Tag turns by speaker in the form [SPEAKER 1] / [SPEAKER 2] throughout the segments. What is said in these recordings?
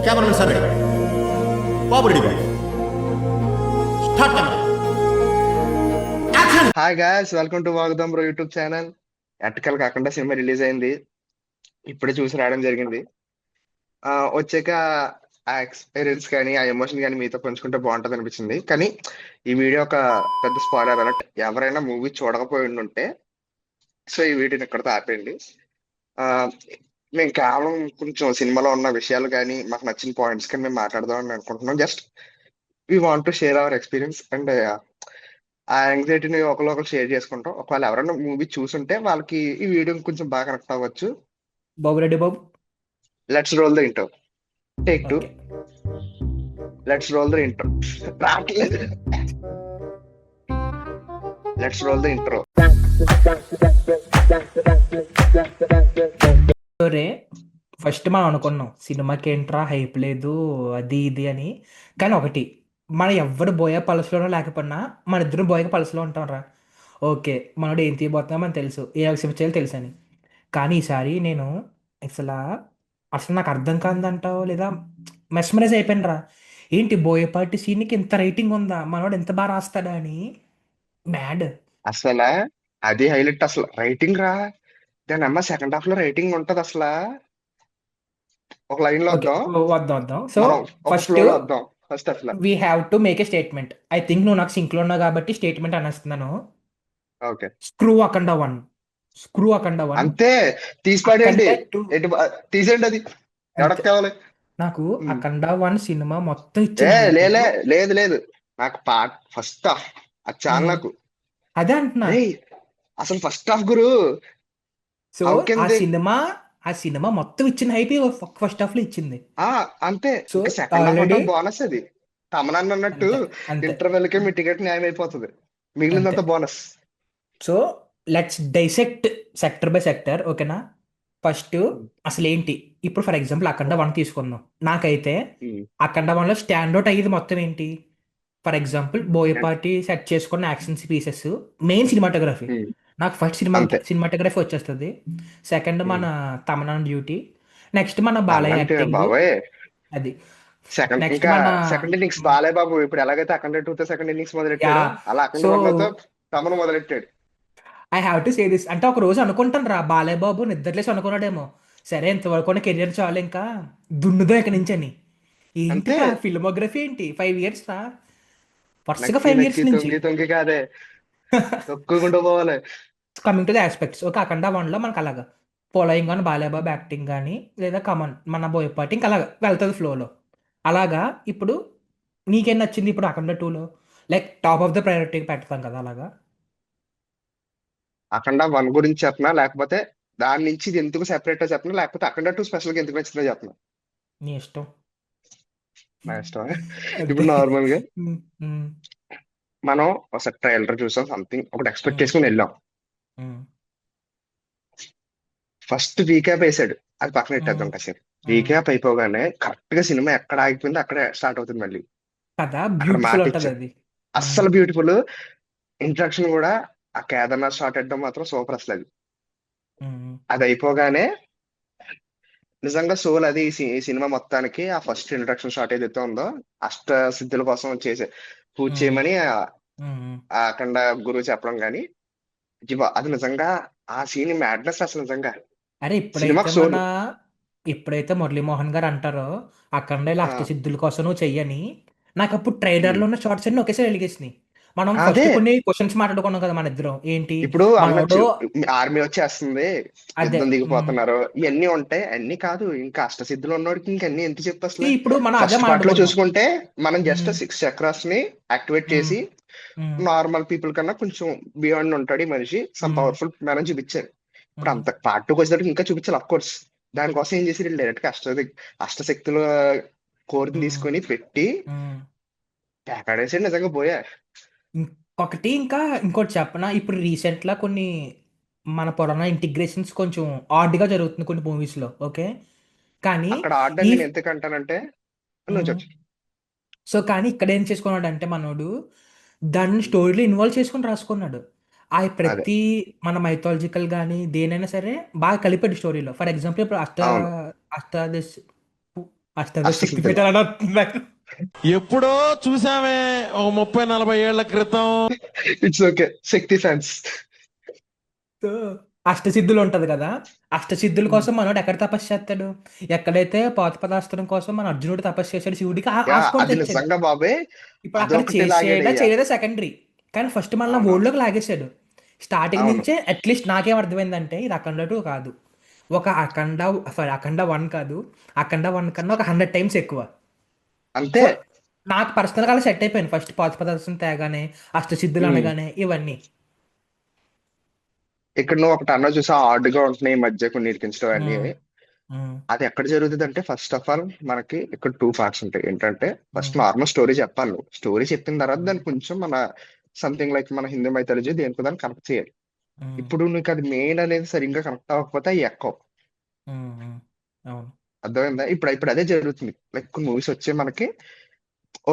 [SPEAKER 1] Cameraman sir ready బాబు ready start camera action.
[SPEAKER 2] Hi guys, welcome to Vagudam bro YouTube channel. ఎట్టకల్ కాకుండా సినిమా release అయింది. ఇప్పుడే చూసి రావడం జరిగింది. వచ్చాక ఆ ఎక్స్పీరియన్స్ కానీ ఆ ఎమోషన్ కానీ మీతో పంచుకుంటే బాగుంటుంది అనిపించింది. కానీ ఈ వీడియో ఒక పెద్ద స్పాయిలర్ అలర్ట్. ఎవరైనా మూవీ చూడకపోయి ఉంటే సో ఈ వీడియోని ఇక్కడితో ఆపేయండి. ఆ, మేము కేవలం కొంచెం సినిమాలో ఉన్న విషయాలు కానీ మాకు నచ్చిన పాయింట్స్ కానీ మేము మాట్లాడదాం అని అనుకుంటున్నాం. Just we want to share our experience and ఆ యాంగ్జైటీని ఒకరు షేర్ చేసుకుంటాం. ఒకవేళ ఎవరైనా మూవీ చూసుంటే వాళ్ళకి ఈ వీడియో కొంచెం బాగా కనెక్ట్ అవ్వచ్చు.
[SPEAKER 3] బాబు రెడ్డి బాబు.
[SPEAKER 2] Let's roll the intro. Take 2.
[SPEAKER 3] Okay.
[SPEAKER 2] Let's roll the intro. రావట్లేదు. Let's roll the intro.
[SPEAKER 3] సరే, ఫస్ట్ మనం అనుకున్నాం సినిమాకి ఏంట్రా హైప్ లేదు అది ఇది అని. కానీ ఒకటి, మన ఎవ్వరు బోయ పలసలోనో లేకపోయినా మన ఇద్దరు బోయక పలసలో ఉంటాం రా. ఓకే, మనోడు ఏం తీయబోతున్నా మనకు తెలుసు, ఏ ఎక్సెప్ట్ చేయాలో తెలుసు అని. కానీ ఈసారి నేను అసలు అసలు నాకు అర్థం కాదంటావు లేదా మెస్మరైజ్ అయిపోయాను రా. ఏంటి బోయపాటి సీన్కి ఇంత రైటింగ్ ఉందా, మనోడు ఎంత బాగా రాస్తాడా అని. మ్యాడ్.
[SPEAKER 2] అసలు అది హైలైట్. అసలు రైటింగ్ రా. దాని అమ్మ సెకండ్ హాఫ్ లో రైటింగ్ ఉంటది. అసలు ఒక లైన్ లో
[SPEAKER 3] ఓకే,
[SPEAKER 2] వద్దాం.
[SPEAKER 3] వద్దాం వద్దాం. సో
[SPEAKER 2] మనం ఒక
[SPEAKER 3] ఫస్ట్
[SPEAKER 2] ఫ్లో లో వద్దాం. ఫస్ట్ అసలు
[SPEAKER 3] we have to make a statement. I think నువ్వు నాకు సింక్లో ఉన్నావు కాబట్టి స్టేట్మెంట్ అనేస్తున్నాను.
[SPEAKER 2] ఓకే,
[SPEAKER 3] స్క్రూ అఖండ వన్. స్క్రూ అఖండ వన్.
[SPEAKER 2] అంతే. తీసి పడేయండి.
[SPEAKER 3] అఖండ టూ.
[SPEAKER 2] తీసేయండి. అది ఎవరికి
[SPEAKER 3] అంతే.
[SPEAKER 2] కావాలి?
[SPEAKER 3] నాకు
[SPEAKER 2] ఉమ్.
[SPEAKER 3] అఖండ వన్ సినిమా మొత్తం
[SPEAKER 2] ఏ
[SPEAKER 3] ఇచ్చిన hype.
[SPEAKER 2] లేలే లేదు లేదు. నాకు పార్ట్ ఫస్ట్ హాఫ్ అది చాలు
[SPEAKER 3] ఉమ్,
[SPEAKER 2] నాకు.
[SPEAKER 3] అదే అంటున్నా.
[SPEAKER 2] ఏయ్, అసలు first half Guru
[SPEAKER 3] so
[SPEAKER 2] how
[SPEAKER 3] ఆ
[SPEAKER 2] కెన్ దే.
[SPEAKER 3] సినిమా మొత్తం ఇచ్చిన హైప్ ఫస్ట్ హాఫ్ లో ఇచ్చింది.
[SPEAKER 2] అంతే.
[SPEAKER 3] సో
[SPEAKER 2] ఇంకా సెకండ్ హాఫ్
[SPEAKER 3] ఆల్రెడీ
[SPEAKER 2] అంటే బోనస్. అది తమనన్న అన్నట్టు
[SPEAKER 3] అంతే అంతే
[SPEAKER 2] ఇంటర్వెల్ కి మీ టికెట్ న్యాయం అయిపోతుంది.
[SPEAKER 3] అంతే.
[SPEAKER 2] మిగిలినంత bonus.
[SPEAKER 3] So let's dissect sector by sector, ఓకేనా? ఫస్ట్ అసలు ఏంటి, ఇప్పుడు ఫర్ ఎగ్జాంపుల్ అఖండ వన్ తీసుకుందాం. నాకైతే అఖండ వన్లో స్టాండ్అవుట్ అయ్యేది మొత్తం ఏంటి? ఫర్ ఎగ్జాంపుల్ బోయపాటి సెట్ చేసుకున్న యాక్షన్ పీసెస్, మెయిన్ సినిమాటోగ్రఫీ. నాకు ఫస్ట్
[SPEAKER 2] అంతే.
[SPEAKER 3] సినిమాటోగ్రఫీ వచ్చేస్తుంది. సెకండ్ మన
[SPEAKER 2] ఉమ్.
[SPEAKER 3] తమన్నా డ్యూటీ. నెక్స్ట్ మన బాలయ్య
[SPEAKER 2] అంటే
[SPEAKER 3] యాక్టింగ్.
[SPEAKER 2] బాబాయ్
[SPEAKER 3] అది
[SPEAKER 2] సెకండ్
[SPEAKER 3] నెక్స్ట్
[SPEAKER 2] ఇంకా
[SPEAKER 3] మన
[SPEAKER 2] సెకండ్ ఇన్నింగ్స్ బాలే బాబు. ఇప్పుడు ఎలాగైతే అఖండ 2 తో సెకండ్ ఇన్నింగ్స్
[SPEAKER 3] యా.
[SPEAKER 2] మొదలెట్టాడో అలా అఖండ
[SPEAKER 3] సో
[SPEAKER 2] 1 తో తమను మొదలెట్టాడు.
[SPEAKER 3] I have to say this. అంటే ఒక రోజు అనుకుంటాను రా, బాలయ్య బాబు నిద్రలేసి అనుకున్నాడేమో, సరే ఇంతవరకు కెరియర్ చాలు ఇంకా దున్నుదో ఇక్కడి నుంచి అని.
[SPEAKER 2] అంతే.
[SPEAKER 3] ఏంటిరా ఫిల్మోగ్రఫీ ఏంటి 5 years రా, వరుసగా
[SPEAKER 2] నక్కి
[SPEAKER 3] 5 years
[SPEAKER 2] నక్కి
[SPEAKER 3] నుంచి.
[SPEAKER 2] తొంగి తొంగి కాదే, తొక్కుకుంటూ పోవాలి.
[SPEAKER 3] కమింగ్ టు ద ఆస్పెక్ట్స్, ఒక అఖండ వన్లో మనకు అలాగా ఫాలోయింగ్ కానీ బాలయ్య బాబు యాక్టింగ్ కానీ లేదా కమన్ మన బోయపాటి ఇంకా అలాగా వెళ్తుంది ఫ్లోలో. అలాగా ఇప్పుడు నీకేం నచ్చింది ఇప్పుడు అఖండ టూలో? Like top of the priority పెడతాం కదా అలాగా.
[SPEAKER 2] అఖండ 1 గురించి చెప్పనా, లేకపోతే దాని నుంచి ఇది ఎందుకు సెపరేట్ గా చెప్పనా, లేకపోతే అఖండ 2 స్పెషల్ గా ఎందుకు నచ్చిందో చెప్పనా?
[SPEAKER 3] నీ ఇష్టం.
[SPEAKER 2] నా ఇష్టం.
[SPEAKER 3] అంతే.
[SPEAKER 2] ఇప్పుడు నార్మల్ గా
[SPEAKER 3] ఉమ్, ఉమ్,
[SPEAKER 2] మనం ఒకసారి ట్రైలర్ చూసాం, సంథింగ్ ఒకటి ఎక్స్పెక్ట్
[SPEAKER 3] ఉమ్,
[SPEAKER 2] చేసుకుని వెళ్ళాం.
[SPEAKER 3] ఉమ్,
[SPEAKER 2] ఫస్ట్ రీక్యాప్ వేసాడు, అది పక్కన
[SPEAKER 3] ఉమ్,
[SPEAKER 2] పెట్టేద్దాం కాసేపు.
[SPEAKER 3] ఉమ్.
[SPEAKER 2] రీక్యాప్ అయిపోగానే కరెక్ట్ గా సినిమా ఎక్కడ ఆగిపోయిందో అక్కడే స్టార్ట్ అవుతుంది మళ్ళీ.
[SPEAKER 3] కదా,
[SPEAKER 2] అక్కడ
[SPEAKER 3] బ్యూటిఫుల్
[SPEAKER 2] మాట
[SPEAKER 3] ఉంటుంది
[SPEAKER 2] ఇచ్చారు.
[SPEAKER 3] అది. ఉమ్,
[SPEAKER 2] అస్సలు బ్యూటిఫుల్. ఇంట్రడక్షన్ కూడా ఆ కేదార్నాథ్ షాట్ వేయడం మాత్రం సూపర్. అసలు అది
[SPEAKER 3] ఉమ్,
[SPEAKER 2] అది అయిపోగానే నిజంగా సోల్ అది ఈ సినిమా మొత్తానికి ఆ ఫస్ట్ ఇంట్రడక్షన్ షాట్ ఏదైతే ఉందో అష్ట సిద్ధుల కోసం చేసే పూజ
[SPEAKER 3] ఉమ్,
[SPEAKER 2] చేయమని
[SPEAKER 3] ఉమ్.
[SPEAKER 2] ఆ అఖండ గురువు చెప్పడం కానీ అది నిజంగా ఆ సీన్ మ్యాడ్నెస్. అసలు నిజంగా
[SPEAKER 3] అరే ఇప్పుడైతే
[SPEAKER 2] సినిమాకి సోల్.
[SPEAKER 3] ఇప్పుడైతే మురళీమోహన్ గారు అంటారో అఖండ ఇలా అష్టసిద్ధుల కోసం నువ్వు చెయ్యని, నాకు అప్పుడు ట్రైలర్లో ఉన్న షార్ట్స్ అన్ని ఒకేసారి వెలిగేసినాయి. మనం ఫస్ట్
[SPEAKER 2] అదే.
[SPEAKER 3] కొన్ని క్వశ్చన్స్ మాట్లాడుకున్నాం కదా మన ఇద్దరం, ఏంటి
[SPEAKER 2] ఇప్పుడు
[SPEAKER 3] మనోడు.
[SPEAKER 2] ఆర్మీ వచ్చేస్తుంది,
[SPEAKER 3] అదే.
[SPEAKER 2] యుద్ధం దిగిపోతున్నారు, ఇవన్నీ ఉంటాయి. అన్ని కాదు, ఇంకా అష్టసిద్ధులు ఉన్నోడికి ఇంకన్నీ ఎంత చెప్పు అసలు.
[SPEAKER 3] ఇప్పుడు మనం అదే
[SPEAKER 2] ఫస్ట్ పార్ట్ లో
[SPEAKER 3] మాట్లాడుకున్నాం.
[SPEAKER 2] చూసుకుంటే మనం జస్ట్
[SPEAKER 3] ఉమ్,
[SPEAKER 2] 6 చక్రాస్ ని యాక్టివేట్
[SPEAKER 3] ఉమ్,
[SPEAKER 2] చేసి
[SPEAKER 3] ఉమ్,
[SPEAKER 2] నార్మల్ పీపుల్ కన్నా కొంచెం బియాండ్ ఉంటాడు ఈ మనిషి, సమ్
[SPEAKER 3] ఉమ్,
[SPEAKER 2] పవర్ఫుల్ మనం చూపించారు. ఇప్పుడు
[SPEAKER 3] ఉమ్,
[SPEAKER 2] అంత పార్ట్ 2 వచ్చేటప్పుడు ఇంకా చూపించాలి అఫ్ కోర్స్. దానికోసం ఏం చేసి డైరెక్ట్ గా అష్టశక్తుల కోరిని
[SPEAKER 3] ఉమ్,
[SPEAKER 2] తీసుకొని పెట్టి
[SPEAKER 3] ఉమ్.
[SPEAKER 2] పేకాడేసి నిజంగా పోయా.
[SPEAKER 3] ఇంకొకటి, ఇంకోటి చెప్పనా, ఇప్పుడు రీసెంట్గా కొన్ని మన పురాణ ఇంటిగ్రేషన్స్ కొంచెం ఆడ్గా జరుగుతుంది కొన్ని మూవీస్లో, ఓకే. కానీ
[SPEAKER 2] అక్కడ ఆడని
[SPEAKER 3] ఈ
[SPEAKER 2] నేను ఎందుకంటానంటే నువ్వు చెప్పు.
[SPEAKER 3] సో కానీ ఇక్కడ ఏం చేసుకున్నాడు అంటే మనోడు దాన్ని స్టోరీలో ఇన్వాల్వ్ చేసుకొని రాసుకున్నాడు. ఆ
[SPEAKER 2] అదే.
[SPEAKER 3] ప్రతి మన మైథాలజికల్ కానీ దేనైనా సరే బాగా కలిపాడు స్టోరీలో. ఫర్ ఎగ్జాంపుల్ ఇప్పుడు
[SPEAKER 2] అవును.
[SPEAKER 3] అష్టాదశ అష్టాదశ శక్తి
[SPEAKER 2] అష్టసిద్ధులు.
[SPEAKER 3] పీఠాలు అని వస్తుంది.
[SPEAKER 4] ఎప్పుడో చూసామే ఒక 30-40 ఏళ్ల క్రితం.
[SPEAKER 2] It's okay, Shakti fans.
[SPEAKER 3] So అష్టసిద్ధులు ఉంటది కదా, అష్టసిద్ధుల కోసం మనోడు ఎక్కడ తపస్సు చేస్తాడు? ఎక్కడైతే పాశుపతాస్త్రం కోసం మన అర్జునుడు తపస్సు చేశాడు శివుడికి ఆ స్పాట్
[SPEAKER 2] అది
[SPEAKER 3] తెచ్చాడు.
[SPEAKER 2] నిజంగా బాబే,
[SPEAKER 3] ఇప్పుడు అక్కడ
[SPEAKER 2] అదొకటి
[SPEAKER 3] చేసేయడా
[SPEAKER 2] లాగాడయ్యా.
[SPEAKER 3] చేయలేదా సెకండరీ, కానీ ఫస్ట్ మనల్ని
[SPEAKER 2] అవును,
[SPEAKER 3] ఓల్డ్లోకి లాగేశాడు. స్టార్టింగ్
[SPEAKER 2] అవును.
[SPEAKER 3] నుంచే అట్లీస్ట్ నాకేం అర్థమైందంటే ఇది అఖండ 2 కాదు, ఒక అఖండ, సారీ అఖండ 1 కాదు, అఖండ 1 కన్నా ఒక 100 టైమ్స్ ఎక్కువ.
[SPEAKER 2] అంతే.
[SPEAKER 3] సో నాకు పర్సనల్గా అలా సెట్ అయిపోయింది ఫస్ట్ పాశుపతాస్త్రం తేగానే, అష్టసిద్ధులు
[SPEAKER 2] ఉమ్.
[SPEAKER 3] అనగానే ఇవన్నీ.
[SPEAKER 2] ఇక్కడ నువ్వు ఒకటి అన్నా చూసా, గా ఉంటున్నాయి ఈ మధ్య కొన్ని ఇరికించడం అన్ని.
[SPEAKER 3] ఉమ్, ఉమ్,
[SPEAKER 2] అది ఎక్కడ జరుగుతుంది అంటే, ఫస్ట్ ఆఫ్ ఆల్ మనకి ఇక్కడ 2 పార్ట్స్ ఉంటాయి. ఏంటంటే ఫస్ట్
[SPEAKER 3] ఉమ్,
[SPEAKER 2] నార్మల్ స్టోరీ చెప్పాలి నువ్వు. స్టోరీ చెప్పిన తర్వాత
[SPEAKER 3] ఉమ్,
[SPEAKER 2] దాన్ని కొంచెం మన సంథింగ్ లైక్ మన హిందూ మైథాలజీ దేనికో దాన్ని కనెక్ట్ చేయాలి.
[SPEAKER 3] ఉమ్,
[SPEAKER 2] ఇప్పుడు నీకు అది మెయిన్ అనేది సరిగ్గా కనెక్ట్ అవ్వకపోతే అవి ఎక్కవు.
[SPEAKER 3] ఉమ్, ఉమ్. అవును.
[SPEAKER 2] అర్థమైందా? ఇప్పుడు ఇప్పుడు అదే జరుగుతుంది. లైక్ కొన్ని మూవీస్ వచ్చే మనకి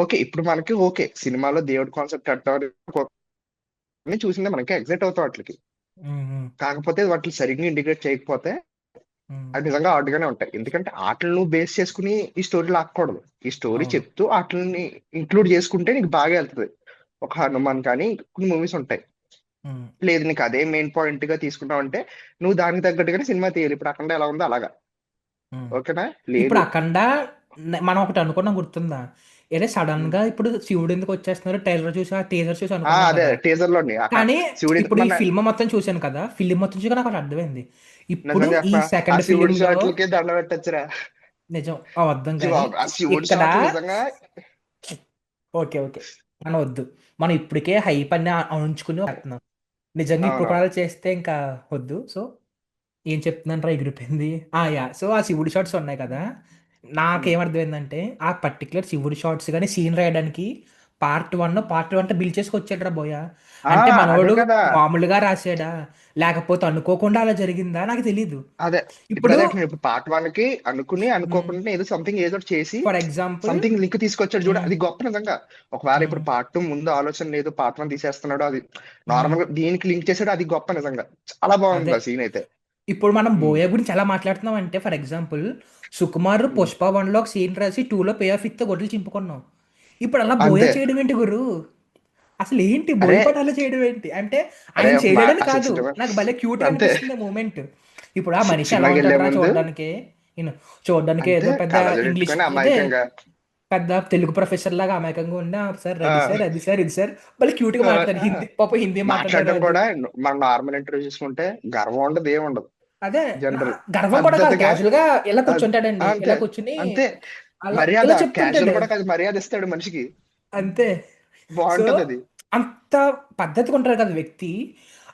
[SPEAKER 2] ఓకే, ఇప్పుడు మనకి ఓకే సినిమాలో దేవుడి కాన్సెప్ట్ అంటారు అని చూసిందే మనకి ఎగ్జైట్ అవుతాం వాటికి.
[SPEAKER 3] ఉమ్, ఉమ్,
[SPEAKER 2] కాకపోతే వాటిని సరిగ్గా ఇంటిగ్రేట్ చేయకపోతే
[SPEAKER 3] ఉమ్.
[SPEAKER 2] అవి నిజంగా ఆడుగానే ఉంటాయి. ఎందుకంటే ఆటలను నువ్వు బేస్ చేసుకుని ఈ స్టోరీ లాక్కూడదు. ఈ స్టోరీ
[SPEAKER 3] అవును.
[SPEAKER 2] చెప్తూ ఆటలని ఇంక్లూడ్ చేసుకుంటే నీకు బాగా వెళ్తుంది. ఒక హనుమాన్ కానీ కొన్ని మూవీస్ ఉంటాయి.
[SPEAKER 3] ఉమ్.
[SPEAKER 2] లేదు నీకు అదే మెయిన్ పాయింట్ గా తీసుకుంటావు అంటే నువ్వు దానికి తగ్గట్టుగానే సినిమా తీయాలి. ఇప్పుడు అక్కడ ఎలా ఉందో అలాగా.
[SPEAKER 3] ఉమ్.
[SPEAKER 2] ఓకేనా?
[SPEAKER 3] ఇప్పుడు
[SPEAKER 2] లేదు.
[SPEAKER 3] అఖండ మనం ఒకటి అనుకున్నాం గుర్తుందా? ఏదే సడన్ గా ఇప్పుడు శివుడు ఎందుకు వచ్చేస్తున్నారు ట్రైలర్ చూసి ఆ టీజర్ చూసి అనుకున్నాం
[SPEAKER 2] అదే
[SPEAKER 3] కదా.
[SPEAKER 2] టీజర్ లోని
[SPEAKER 3] కానీ
[SPEAKER 2] శివుడి
[SPEAKER 3] ఇప్పుడు ఈ
[SPEAKER 2] మన
[SPEAKER 3] ఫిల్మ్ మొత్తం చూశాను కదా, ఫిల్మ్ మొత్తం చూసి నాకు ఒకటి అర్థమైంది. ఇప్పుడు
[SPEAKER 2] నిజం
[SPEAKER 3] ఈ
[SPEAKER 2] చెప్పనా, ఆ
[SPEAKER 3] సెకండ్
[SPEAKER 2] శివుడి
[SPEAKER 3] ఫిలింలో
[SPEAKER 2] షాట్లకి దండ పెట్టచ్చురా.
[SPEAKER 3] నిజం అబద్ధం కానీ
[SPEAKER 2] ఆ శివుడి
[SPEAKER 3] ఇక్కడ
[SPEAKER 2] షాట్లు నిజంగా.
[SPEAKER 3] ఓకే ఓకే మనం వద్దు, మనం ఇప్పటికే హైప్ అన్ని ఉంచుకుని వస్తున్నాం. నిజంగా ఇప్పుడు కూడా
[SPEAKER 2] అవునవును.
[SPEAKER 3] అలా చేస్తే ఇంకా వద్దు. సో ఏం చెప్తున్నాను ఎగిరిపోయింది. యా, సో ఆ శివుడి షార్ట్స్ ఉన్నాయి కదా,
[SPEAKER 2] ఉమ్.
[SPEAKER 3] నాకేమర్థమైందంటే ఆ పర్టికులర్ శివుడి షార్ట్స్ కానీ సీన్ రాయడానికి పార్ట్ 1 బిల్ చేసుకొచ్చాడు రా బోయ.
[SPEAKER 2] ఆ
[SPEAKER 3] అంటే
[SPEAKER 2] అదే
[SPEAKER 3] మనోడు
[SPEAKER 2] కదా.
[SPEAKER 3] మామూలుగా రాసాడా, లేకపోతే అనుకోకుండా అలా జరిగిందా నాకు తెలీదు.
[SPEAKER 2] అదే ఇప్పుడు
[SPEAKER 3] ఇప్పుడు
[SPEAKER 2] అదే అంటున్నాను. ఇప్పుడు పార్ట్ 1 కి అనుకుని అనుకోకుండా ఏదో సంథింగ్ ఏదో ఒకటి చేసి
[SPEAKER 3] ఫర్ ఎగ్జాంపుల్
[SPEAKER 2] సంథింగ్ లింక్ తీసుకొచ్చాడు చూడ, అది గొప్ప నిజంగా. ఒకవేళ ఇప్పుడు పార్ట్ 2 ముందు ఆలోచన లేదు, పార్ట్ 1 తీసేస్తున్నాడు, అది నార్మల్ గా దీనికి లింక్ చేసాడు, అది గొప్ప నిజంగా. చాలా
[SPEAKER 3] అదే
[SPEAKER 2] బాగుంది ఆ సీన్ అయితే.
[SPEAKER 3] ఇప్పుడు మనం
[SPEAKER 2] ఉమ్.
[SPEAKER 3] బోయ గురించి ఎలా మాట్లాడుతున్నాం అంటే, ఫర్ ఎగ్జాంపుల్ సుకుమార్
[SPEAKER 2] ఉమ్.
[SPEAKER 3] పుష్ప 1లో ఒక సీన్ రాసి 2లో పే ఆఫ్ ఇస్తే గొడ్లు చింపుకున్నాం. ఇప్పుడు అలా బోయ
[SPEAKER 2] అంతే.
[SPEAKER 3] చేయడం ఏంటి గురు? అసలు ఏంటి
[SPEAKER 2] అరే
[SPEAKER 3] బోయపాటి అలా చేయడం ఏంటి అంటే,
[SPEAKER 2] అరే
[SPEAKER 3] ఆయన
[SPEAKER 2] ఒక
[SPEAKER 3] చేయలేడని
[SPEAKER 2] అసలు
[SPEAKER 3] కాదు,
[SPEAKER 2] సినిమా
[SPEAKER 3] నాకు భలే క్యూట్గా
[SPEAKER 2] అంతే.
[SPEAKER 3] అనిపిస్తుంది మూమెంట్. ఇప్పుడు ఆ మనిషి ఎలా
[SPEAKER 2] సినిమాకి వెళ్లే
[SPEAKER 3] ఉంటాడు రా
[SPEAKER 2] ముందు
[SPEAKER 3] చూడడానికి, నేను చూడడానికి
[SPEAKER 2] అంతే
[SPEAKER 3] ఏదో పెద్ద
[SPEAKER 2] కళ్ళజోడు
[SPEAKER 3] ఇంగ్లీష్
[SPEAKER 2] పెట్టుకొని
[SPEAKER 3] ఇదే
[SPEAKER 2] అమాయకంగా.
[SPEAKER 3] పెద్ద తెలుగు ప్రొఫెసర్ లాగా అమాయకంగా ఉండి సార్
[SPEAKER 2] ఆ,
[SPEAKER 3] అది సార్ అది సార్ ఇది సార్ భలే క్యూట్గా
[SPEAKER 2] ఆ,
[SPEAKER 3] మాట్లాడారు.
[SPEAKER 2] ఆ.
[SPEAKER 3] హిందీ పాప హిందీ మాట్లాడారు
[SPEAKER 2] మాట్లాడడం
[SPEAKER 3] అది.
[SPEAKER 2] కూడా మనం నార్మల్ ఇంటర్వ్యూ చూసుకుంటే గర్వం ఉండదు, ఏం ఉండదు.
[SPEAKER 3] అదే
[SPEAKER 2] జనరల్
[SPEAKER 3] గర్వం కూడా కాదు,
[SPEAKER 2] పద్ధతిగా.
[SPEAKER 3] క్యాజువల్ గా ఇలా
[SPEAKER 2] అద్-
[SPEAKER 3] కూర్చుంటాడండి,
[SPEAKER 2] అంతే.
[SPEAKER 3] ఇలా కూర్చుని
[SPEAKER 2] అంతే.
[SPEAKER 3] అలా
[SPEAKER 2] మర్యాద
[SPEAKER 3] ఇలా
[SPEAKER 2] క్యాజువల్
[SPEAKER 3] చెప్తుంటాడు.
[SPEAKER 2] కూడా కాదు, మర్యాద ఇస్తాడు మనిషికి.
[SPEAKER 3] అంతే. సో
[SPEAKER 2] బాగుంటది అది.
[SPEAKER 3] అంత పద్ధతిగా ఉంటారు కదా వ్యక్తి.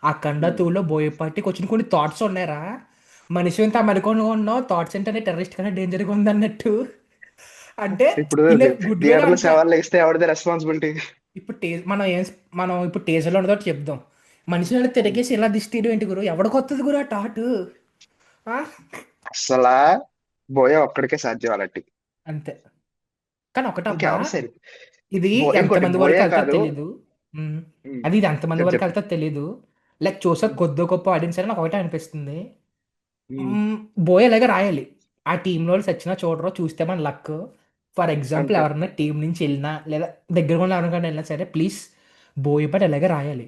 [SPEAKER 3] ఆ కండ
[SPEAKER 2] ఉమ్.
[SPEAKER 3] తూలో బోయపాటికి వచ్చిన కొన్ని థాట్స్ ఉన్నాయరా, మనిషి ఎంత మెలకువగా ఉన్నావు, థాట్స్ ఏంటనే టెర్రరిస్ట్ కన్నా డేంజర్గా ఉంది అన్నట్టు. అంటే
[SPEAKER 2] ఇప్పుడు
[SPEAKER 3] ఇన్ గుడ్ వేలో
[SPEAKER 2] థియేటర్లో
[SPEAKER 3] అంట.
[SPEAKER 2] శవాలు ఇస్తే ఎవరిది రెస్పాన్సిబిలిటీ?
[SPEAKER 3] ఇప్పుడు మనం ఇప్పుడు టేజర్లో ఉన్నదో చెప్దాం. మనిషిని అలా తిరిగేసి ఇలా దిష్టి తీయడం ఏంటి గురు? ఎవడికి వస్తుంది గురు ఆ థాట్?
[SPEAKER 2] అసలా బోయ ఒక్కడికే సాధ్యం అలాంటి.
[SPEAKER 3] అంతే. కానీ ఒకటబ్బా,
[SPEAKER 2] ఇంకెవరు సరే.
[SPEAKER 3] ఇది
[SPEAKER 2] ఇంకోటి
[SPEAKER 3] ఎంతమంది వరకు
[SPEAKER 2] బోయే
[SPEAKER 3] వెళ్తాదో
[SPEAKER 2] కాదు.
[SPEAKER 3] తెలీదు. ఉమ్.
[SPEAKER 2] ఉమ్.
[SPEAKER 3] అది ఎంతమంది
[SPEAKER 2] చెప్పు
[SPEAKER 3] వరకు
[SPEAKER 2] చెప్పు.
[SPEAKER 3] వెళ్తాదో తెలీదు. లైక్ చూసా
[SPEAKER 2] ఉమ్.
[SPEAKER 3] కొద్దో గొప్ప ఆడియన్స్ అని నాకు ఒకటే అనిపిస్తుంది.
[SPEAKER 2] ఉమ్.
[SPEAKER 3] బోయ్ అలాగే రాయాలి. ఆ టీంలో వాళ్ళు సచ్చినా చూడరో, చూస్తే మన లక్. ఫర్ ఎగ్జాంపుల్
[SPEAKER 2] అంతే.
[SPEAKER 3] ఎవరన్నా టీం నుంచి వెళ్ళినా లేదా దగ్గరగా ఉన్న ఎవరికైనా వెళ్ళినా సరే ప్లీజ్ బోయ్ పాటి అలాగే రాయాలి.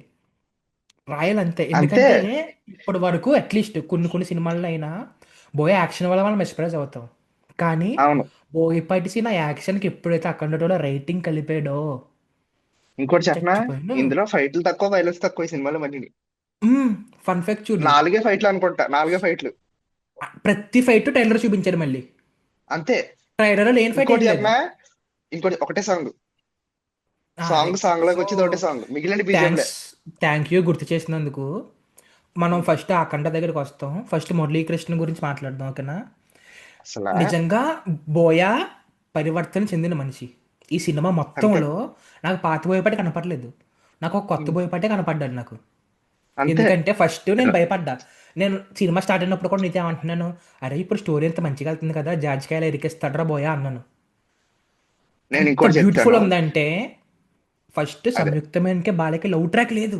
[SPEAKER 3] రాయాలంతే.
[SPEAKER 2] అంతే.
[SPEAKER 3] ఎందుకంటే ఇప్పటి వరకు అట్లీస్ట్ కొన్ని కొన్ని సినిమాల్లో అయినా బోయ్ యాక్షన్ వల్ల మనం మెస్ప్రైజ్ అవుతాం. కానీ
[SPEAKER 2] అవును.
[SPEAKER 3] బోయపాటి సీన్ ఆ యాక్షన్కి ఎప్పుడైతే అక్కడ రైటింగ్ కలిపాడో
[SPEAKER 2] ఇంకోటి చెప్పనా,
[SPEAKER 3] చచ్చిపోయాను.
[SPEAKER 2] ఇందులో ఫైట్లు తక్కువ, వైలెన్స్ తక్కువ ఈ సినిమాలో మళ్ళీ.
[SPEAKER 3] ఫన్ ఫ్యాక్ట్ చూడు,
[SPEAKER 2] 4 ఫైట్లు అనుకుంటా, 4 ఫైట్లు.
[SPEAKER 3] ప్రతి ఫైట్ ట్రైలర్ చూపించారు మళ్ళీ.
[SPEAKER 2] అంతే.
[SPEAKER 3] ట్రైలర్ లేని ఫైట్ ఏం
[SPEAKER 2] ఇంకోటి
[SPEAKER 3] లేదు.
[SPEAKER 2] చెప్పనా, ఇంకోటి ఒకటే సాంగ్.
[SPEAKER 3] అదే.
[SPEAKER 2] సాంగ్ లోకి
[SPEAKER 3] సో
[SPEAKER 2] వచ్చేది ఒకటే సాంగ్, మిగిలిన బీజిఎంలే.
[SPEAKER 3] థ్యాంక్స్, థ్యాంక్ యూ గుర్తు చేసినందుకు. మనం ఫస్ట్ ఆ కంట దగ్గరికి వస్తాం. ఫస్ట్ మురళీకృష్ణ గురించి మాట్లాడదాం, ఓకేనా?
[SPEAKER 2] అసలా
[SPEAKER 3] నిజంగా బోయా పరివర్తన చెందిన మనిషి. ఈ సినిమా
[SPEAKER 2] అంతే.
[SPEAKER 3] మొత్తంలో నాకు పాత బోయపాటి కనపడలేదు, నాకు ఒక కొత్త
[SPEAKER 2] ఉమ్.
[SPEAKER 3] బోయపాటే కనపడ్డాడు నాకు.
[SPEAKER 2] అంతే.
[SPEAKER 3] ఎందుకంటే ఫస్ట్ నేను భయపడ్డా. నేను సినిమా స్టార్ట్ అయినప్పుడు కూడా నీతో ఏమంటున్నాను, అరే ఇప్పుడు స్టోరీ ఎంత మంచిగా వెళ్తుంది కదా, జాజికాయలు ఎరికేస్తాడరా బోయా అన్నాను.
[SPEAKER 2] నేను
[SPEAKER 3] ఎంత
[SPEAKER 2] ఇంకోటి
[SPEAKER 3] బ్యూటిఫుల్
[SPEAKER 2] చెప్తాను.
[SPEAKER 3] ఉందంటే, ఫస్ట్
[SPEAKER 2] అదే.
[SPEAKER 3] సంయుక్తమేనకే బాలకి లవ్ ట్రాక్ లేదు.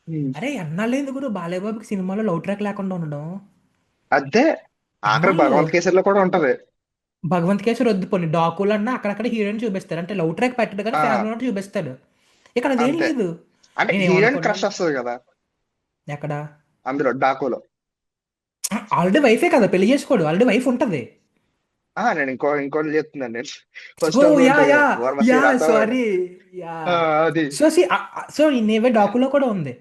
[SPEAKER 2] ఉమ్.
[SPEAKER 3] అరే ఎన్నాళ్ళైంది గురు బాలయ్య బాబుకి సినిమాలో లవ్ ట్రాక్ లేకుండా ఉండడం?
[SPEAKER 2] అదే. ఆఖరి
[SPEAKER 3] ఎన్నాళ్ళు?
[SPEAKER 2] భగవంత్ కేసరిలో కూడా ఉంటది.
[SPEAKER 3] భగవంత్ కేసరి వద్దు పోనీ డాకులన్నా అక్కడక్కడ హీరోయిన్ చూపిస్తారు, అంటే లవ్ ట్రాక్ పెట్టడు కానీ
[SPEAKER 2] ఆ
[SPEAKER 3] ఫ్యామిలీ ఉన్నట్టు చూపిస్తాడు. ఇక్కడ అదేం
[SPEAKER 2] అంతే.
[SPEAKER 3] లేదు.
[SPEAKER 2] అంటే
[SPEAKER 3] నేను
[SPEAKER 2] హీరోయిన్ క్రష్
[SPEAKER 3] ఏమనుకున్నాను,
[SPEAKER 2] వస్తుంది కదా
[SPEAKER 3] ఎక్కడ
[SPEAKER 2] అందులో డాకోలో.
[SPEAKER 3] ఆల్రెడీ వైఫే కదా, పెళ్లి చేసుకోడు, ఆల్రెడీ వైఫ్ ఉంటది.
[SPEAKER 2] నేను ఇంకోటి చెప్తున్నాను నేను.
[SPEAKER 3] ఓ
[SPEAKER 2] ఫస్ట్ హాఫ్ లో
[SPEAKER 3] యా
[SPEAKER 2] ఉంటాయి
[SPEAKER 3] యా
[SPEAKER 2] కదా ఊర్వశి
[SPEAKER 3] యా
[SPEAKER 2] రాధవన్.
[SPEAKER 3] Sorry, yeah.
[SPEAKER 2] అది.
[SPEAKER 3] సో సో ఇన్నేవే డాకులో కూడా ఉంది.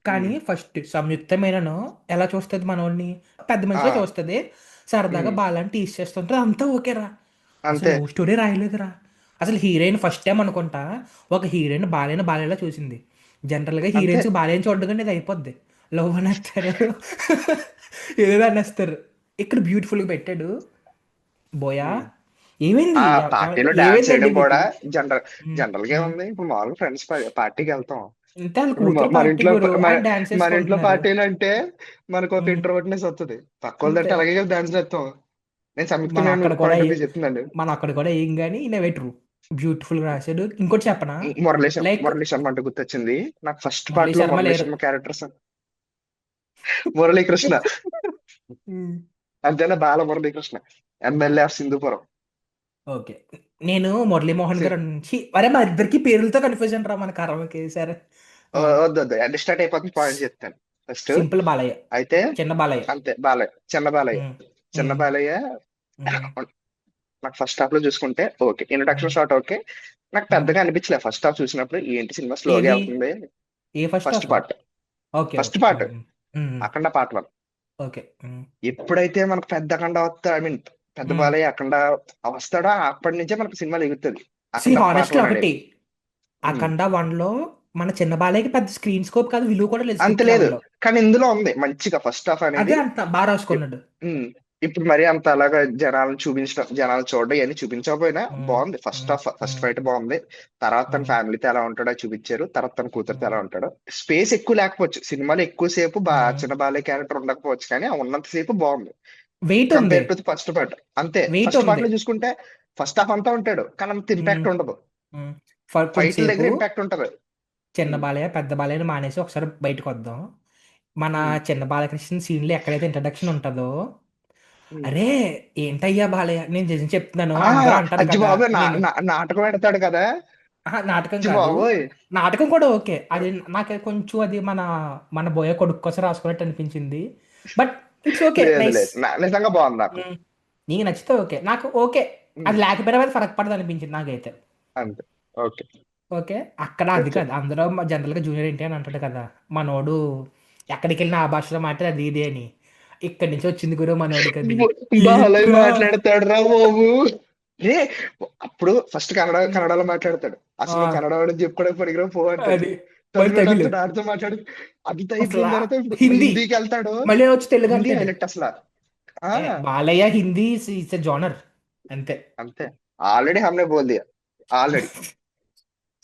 [SPEAKER 3] కానీ
[SPEAKER 2] ఉమ్,
[SPEAKER 3] ఫస్ట్ సంయుక్తమేనను ఎలా చూస్తుంది మనోడిని, పెద్ద
[SPEAKER 2] ఆ
[SPEAKER 3] మనిషిలో చూస్తుంది, సరదాగా
[SPEAKER 2] ఉమ్,
[SPEAKER 3] బాలని టీస్ చేస్తుంటుంది, అంతా ఓకేరా. అసలు
[SPEAKER 2] అంతే.
[SPEAKER 3] లవ్ స్టోరీ రాయలేదురా. అసలు హీరోయిన్ ఫస్ట్ టైం అనుకుంటా ఒక హీరోయిన్ బాలేలా చూసింది. జనరల్గా
[SPEAKER 2] అంతే.
[SPEAKER 3] హీరోయిన్స్ బాలేని చూడగానే ఇది అయిపోద్ది, లవ్ అనేస్తారు. ఏదేదో అనేస్తారు. ఇక్కడ బ్యూటిఫుల్గా పెట్టాడు బోయా.
[SPEAKER 2] ఉమ్.
[SPEAKER 3] ఏమైంది
[SPEAKER 2] ఆ పార్టీలో డాన్స్
[SPEAKER 3] ఏమైందండి
[SPEAKER 2] చేయడం
[SPEAKER 3] మీకు?
[SPEAKER 2] కూడా జనరల్ గా
[SPEAKER 3] ఉమ్.
[SPEAKER 2] ఉంది. ఇప్పుడు మామూలుగా ఫ్రెండ్స్ పార్టీకి వెళ్తాం.
[SPEAKER 3] ఇంతే వాళ్ళ
[SPEAKER 2] ఇప్పుడు
[SPEAKER 3] కూతురు
[SPEAKER 2] మన
[SPEAKER 3] పార్టీ
[SPEAKER 2] ఇంట్లో
[SPEAKER 3] గురు ఆయన డాన్స్
[SPEAKER 2] మన ఇంట్లో
[SPEAKER 3] వేసుకుంటున్నారు.
[SPEAKER 2] పార్టీలు అంటే మనకు ఒక
[SPEAKER 3] ఉమ్,
[SPEAKER 2] ఇంట్రోవర్ట్నెస్ వస్తుంది. పక్క వాళ్ళ
[SPEAKER 3] అంతే.
[SPEAKER 2] తట్టు అలాగే డాన్స్ చేస్తాం. నేను సంయుక్త
[SPEAKER 3] మనం
[SPEAKER 2] నేను
[SPEAKER 3] అక్కడ కూడా
[SPEAKER 2] పాయింట్ ఆఫ్ వ్యూ చెప్తున్నాను.
[SPEAKER 3] మనం అక్కడ కూడా ఏం కానీ ఇన్నవే ట్రూ. బ్యూటిఫుల్ గా రాశాడు. ఇంకోటి చెప్పనా, లైక్
[SPEAKER 2] మురళీ శర్మ అంటే గుర్తొచ్చింది నాకు. ఫస్ట్
[SPEAKER 3] మురళీ
[SPEAKER 2] పార్ట్ లో
[SPEAKER 3] శర్మ
[SPEAKER 2] మురళీ
[SPEAKER 3] లేరు.
[SPEAKER 2] శర్మ క్యారెక్టర్స్ మురళీకృష్ణ.
[SPEAKER 3] ఉమ్,
[SPEAKER 2] అంతేనా, బాల మురళీకృష్ణ, ఎమ్మెల్యే ఆఫ్ సింధుపురం.
[SPEAKER 3] ఓకే. నేను మురళీమోహన్
[SPEAKER 2] సి-
[SPEAKER 3] గారు నుంచి అరే మా ఇద్దరికి పేర్లతో కన్ఫ్యూజన్ రా మన కర్మకి సరే.
[SPEAKER 2] వద్దు వద్దు, ఎండ్ స్టార్ట్ అయిపోతుంది పాయింట్ చెప్తాను ఫస్ట్.
[SPEAKER 3] సింపుల్ బాలయ్య,
[SPEAKER 2] అయితే
[SPEAKER 3] చిన్న బాలయ్య.
[SPEAKER 2] అంతే, బాలయ్య, చిన్న బాలయ్య.
[SPEAKER 3] ఉమ్,
[SPEAKER 2] చిన్న
[SPEAKER 3] ఉమ్,
[SPEAKER 2] బాలయ్య
[SPEAKER 3] ఉమ్,
[SPEAKER 2] నాకు ఫస్ట్ హాఫ్ లో చూసుకుంటే ఓకే, ఇంట్రొడక్షన్
[SPEAKER 3] ఉమ్,
[SPEAKER 2] షాట్ ఓకే. నాకు
[SPEAKER 3] ఉమ్.
[SPEAKER 2] పెద్దగా అనిపించలే ఫస్ట్ హాఫ్ చూసినప్పుడు, ఏంటి సినిమా స్లోగా
[SPEAKER 3] ఏది
[SPEAKER 2] వెళ్తుంది.
[SPEAKER 3] ఏ first
[SPEAKER 2] first
[SPEAKER 3] half?
[SPEAKER 2] Part.
[SPEAKER 3] Okay
[SPEAKER 2] first
[SPEAKER 3] okay.
[SPEAKER 2] Part
[SPEAKER 3] um,
[SPEAKER 2] Akhanda part 1.
[SPEAKER 3] Okay.
[SPEAKER 2] ఎప్పుడైతే మనకు పెద్ద అఖండ వస్తా, ఐ మీన్ పెద్ద బాలయ్య అఖండ వస్తాడో అప్పటి నుంచే మనకు సినిమాలు ఎగుతుంది.
[SPEAKER 3] సి
[SPEAKER 2] అఖండ పార్ట్
[SPEAKER 3] హానెస్ట్లీ
[SPEAKER 2] 1
[SPEAKER 3] ఒకటి,
[SPEAKER 2] అనేది. ఉమ్.
[SPEAKER 3] అఖండ వన్ లో మన చిన్న బాలయ్యకి పెద్ద స్క్రీన్ స్కోప్ కాదు, విలువ కూడా లేదు
[SPEAKER 2] అంత
[SPEAKER 3] స్క్రిప్ట్
[SPEAKER 2] లేదు,
[SPEAKER 3] లెవెల్లో.
[SPEAKER 2] కానీ ఇందులో ఉంది మంచిగా ఫస్ట్ హాఫ్
[SPEAKER 3] అదే
[SPEAKER 2] అనేది.
[SPEAKER 3] అంత బాగా
[SPEAKER 2] ఇప్-
[SPEAKER 3] రాసుకున్నాడు.
[SPEAKER 2] ఉమ్. ఇప్పుడు మరి అంత అలాగా జనాలను చూపించడం, జనాలు చూడడం ఇవన్నీ చూపించకపోయినా
[SPEAKER 3] ఉమ్,
[SPEAKER 2] బాగుంది. ఫస్ట్
[SPEAKER 3] ఉమ్,
[SPEAKER 2] హాఫ్ ఫస్ట్
[SPEAKER 3] ఉమ్,
[SPEAKER 2] ఫైట్ బాగుంది. తర్వాత తన
[SPEAKER 3] ఉమ్,
[SPEAKER 2] ఫ్యామిలీతో ఎలా ఉంటాడో చూపించారు. తర్వాత తన కూతురుతో
[SPEAKER 3] ఉమ్,
[SPEAKER 2] ఎలా ఉంటాడో. స్పేస్ ఎక్కువ లేకపోవచ్చు సినిమాలో, ఎక్కువసేపు
[SPEAKER 3] ఉమ్.
[SPEAKER 2] చిన్న బాలయ్య క్యారెక్టర్ ఉండకపోవచ్చు, కానీ ఆ ఉన్నంత సేపు బాగుంది
[SPEAKER 3] వెయిట్ ఉంది,
[SPEAKER 2] కంపేర్ టు ఫస్ట్ పార్ట్. అంతే.
[SPEAKER 3] వెయిట్
[SPEAKER 2] ఫస్ట్ పార్ట్
[SPEAKER 3] ఉంది.
[SPEAKER 2] లో చూసుకుంటే ఫస్ట్ హాఫ్ అంతా ఉంటాడు, కానీ అంత
[SPEAKER 3] ఉమ్,
[SPEAKER 2] ఇంపాక్ట్ ఉండదు.
[SPEAKER 3] ఉమ్. ఫర్
[SPEAKER 2] ఫైట్ల
[SPEAKER 3] కొంతసేపు
[SPEAKER 2] దగ్గర ఇంపాక్ట్ ఉంటది.
[SPEAKER 3] చిన్న
[SPEAKER 2] ఉమ్.
[SPEAKER 3] బాలయ్య పెద్ద బాలయ్యని మానేసి ఒకసారి బయటకు వద్దాం. మన
[SPEAKER 2] ఉమ్.
[SPEAKER 3] చిన్న బాలకృష్ణ సీన్లో ఎక్కడైతే ఇంట్రడక్షన్ ఉంటుందో,
[SPEAKER 2] ఉమ్.
[SPEAKER 3] అరే ఏంటయ్యా బాలయ్య, నేను నిజం చెప్తున్నాను
[SPEAKER 2] ఆ
[SPEAKER 3] అందరూ అంటారు
[SPEAKER 2] అజ్జి
[SPEAKER 3] కదా.
[SPEAKER 2] బాబు
[SPEAKER 3] నేను
[SPEAKER 2] నాటకం పెడతాడు కదా.
[SPEAKER 3] నాటకం
[SPEAKER 2] అజ్జి
[SPEAKER 3] కాదు,
[SPEAKER 2] బాబోయ్.
[SPEAKER 3] నాటకం కూడా ఓకే. అది నాకు కొంచెం అది మన మన బోయ కొడుకు కోసం రాసుకున్నట్టు అనిపించింది. బట్ ఇట్స్ ఓకే,
[SPEAKER 2] లేదు
[SPEAKER 3] నైస్.
[SPEAKER 2] లేదు, నిజంగా బాగుంది నాకు.
[SPEAKER 3] నీకు నచ్చితే ఓకే, నాకు ఓకే.
[SPEAKER 2] ఉమ్.
[SPEAKER 3] అది లేకపోయినా అది ఫరక్ పడదు అనిపించింది నాకైతే.
[SPEAKER 2] అంతే. ఓకే.
[SPEAKER 3] ఓకే. అక్కడ అది
[SPEAKER 2] చెప్పు
[SPEAKER 3] కాదు, అందరూ జనరల్గా జూనియర్ ఎన్టీ అని అంటాడు కదా, మనోడు ఎక్కడికి వెళ్ళినా ఆ భాషలో మాట్లాడి అది ఇది అని. ఇక్కడి నుంచి వచ్చింది గురు మనోడికి అది.
[SPEAKER 2] బాలయ్య
[SPEAKER 3] ఏంట్రా
[SPEAKER 2] మాట్లాడతాడు రా బాబు. రే, అప్పుడు ఫస్ట్ కన్నడలో మాట్లాడతాడు.
[SPEAKER 3] ఆ,
[SPEAKER 2] అసలు నువ్వు కన్నడ వాడని చెప్పుకోవడానికి పనికిరా పో అంటాడు.
[SPEAKER 3] అది మళ్ళీ
[SPEAKER 2] తమిళ
[SPEAKER 3] తమిళ్,
[SPEAKER 2] ఆడితో మాట్లాడు. అది
[SPEAKER 3] అసలు
[SPEAKER 2] అయిపోయిన తర్వాత ఇప్పుడు
[SPEAKER 3] హిందీ,
[SPEAKER 2] హిందీకి వెళ్తాడు.
[SPEAKER 3] మళ్ళీ వచ్చి తెలుగు
[SPEAKER 2] హిందీ
[SPEAKER 3] అంటాడు.
[SPEAKER 2] హైలైట్ అసలు. ఆ
[SPEAKER 3] బాలయ్య హిందీ ఇట్స్ జోనర్ అంతే.
[SPEAKER 2] అంతే. ఆల్రెడీ హమ్నే బోల్ దియా. ఆల్రెడీ.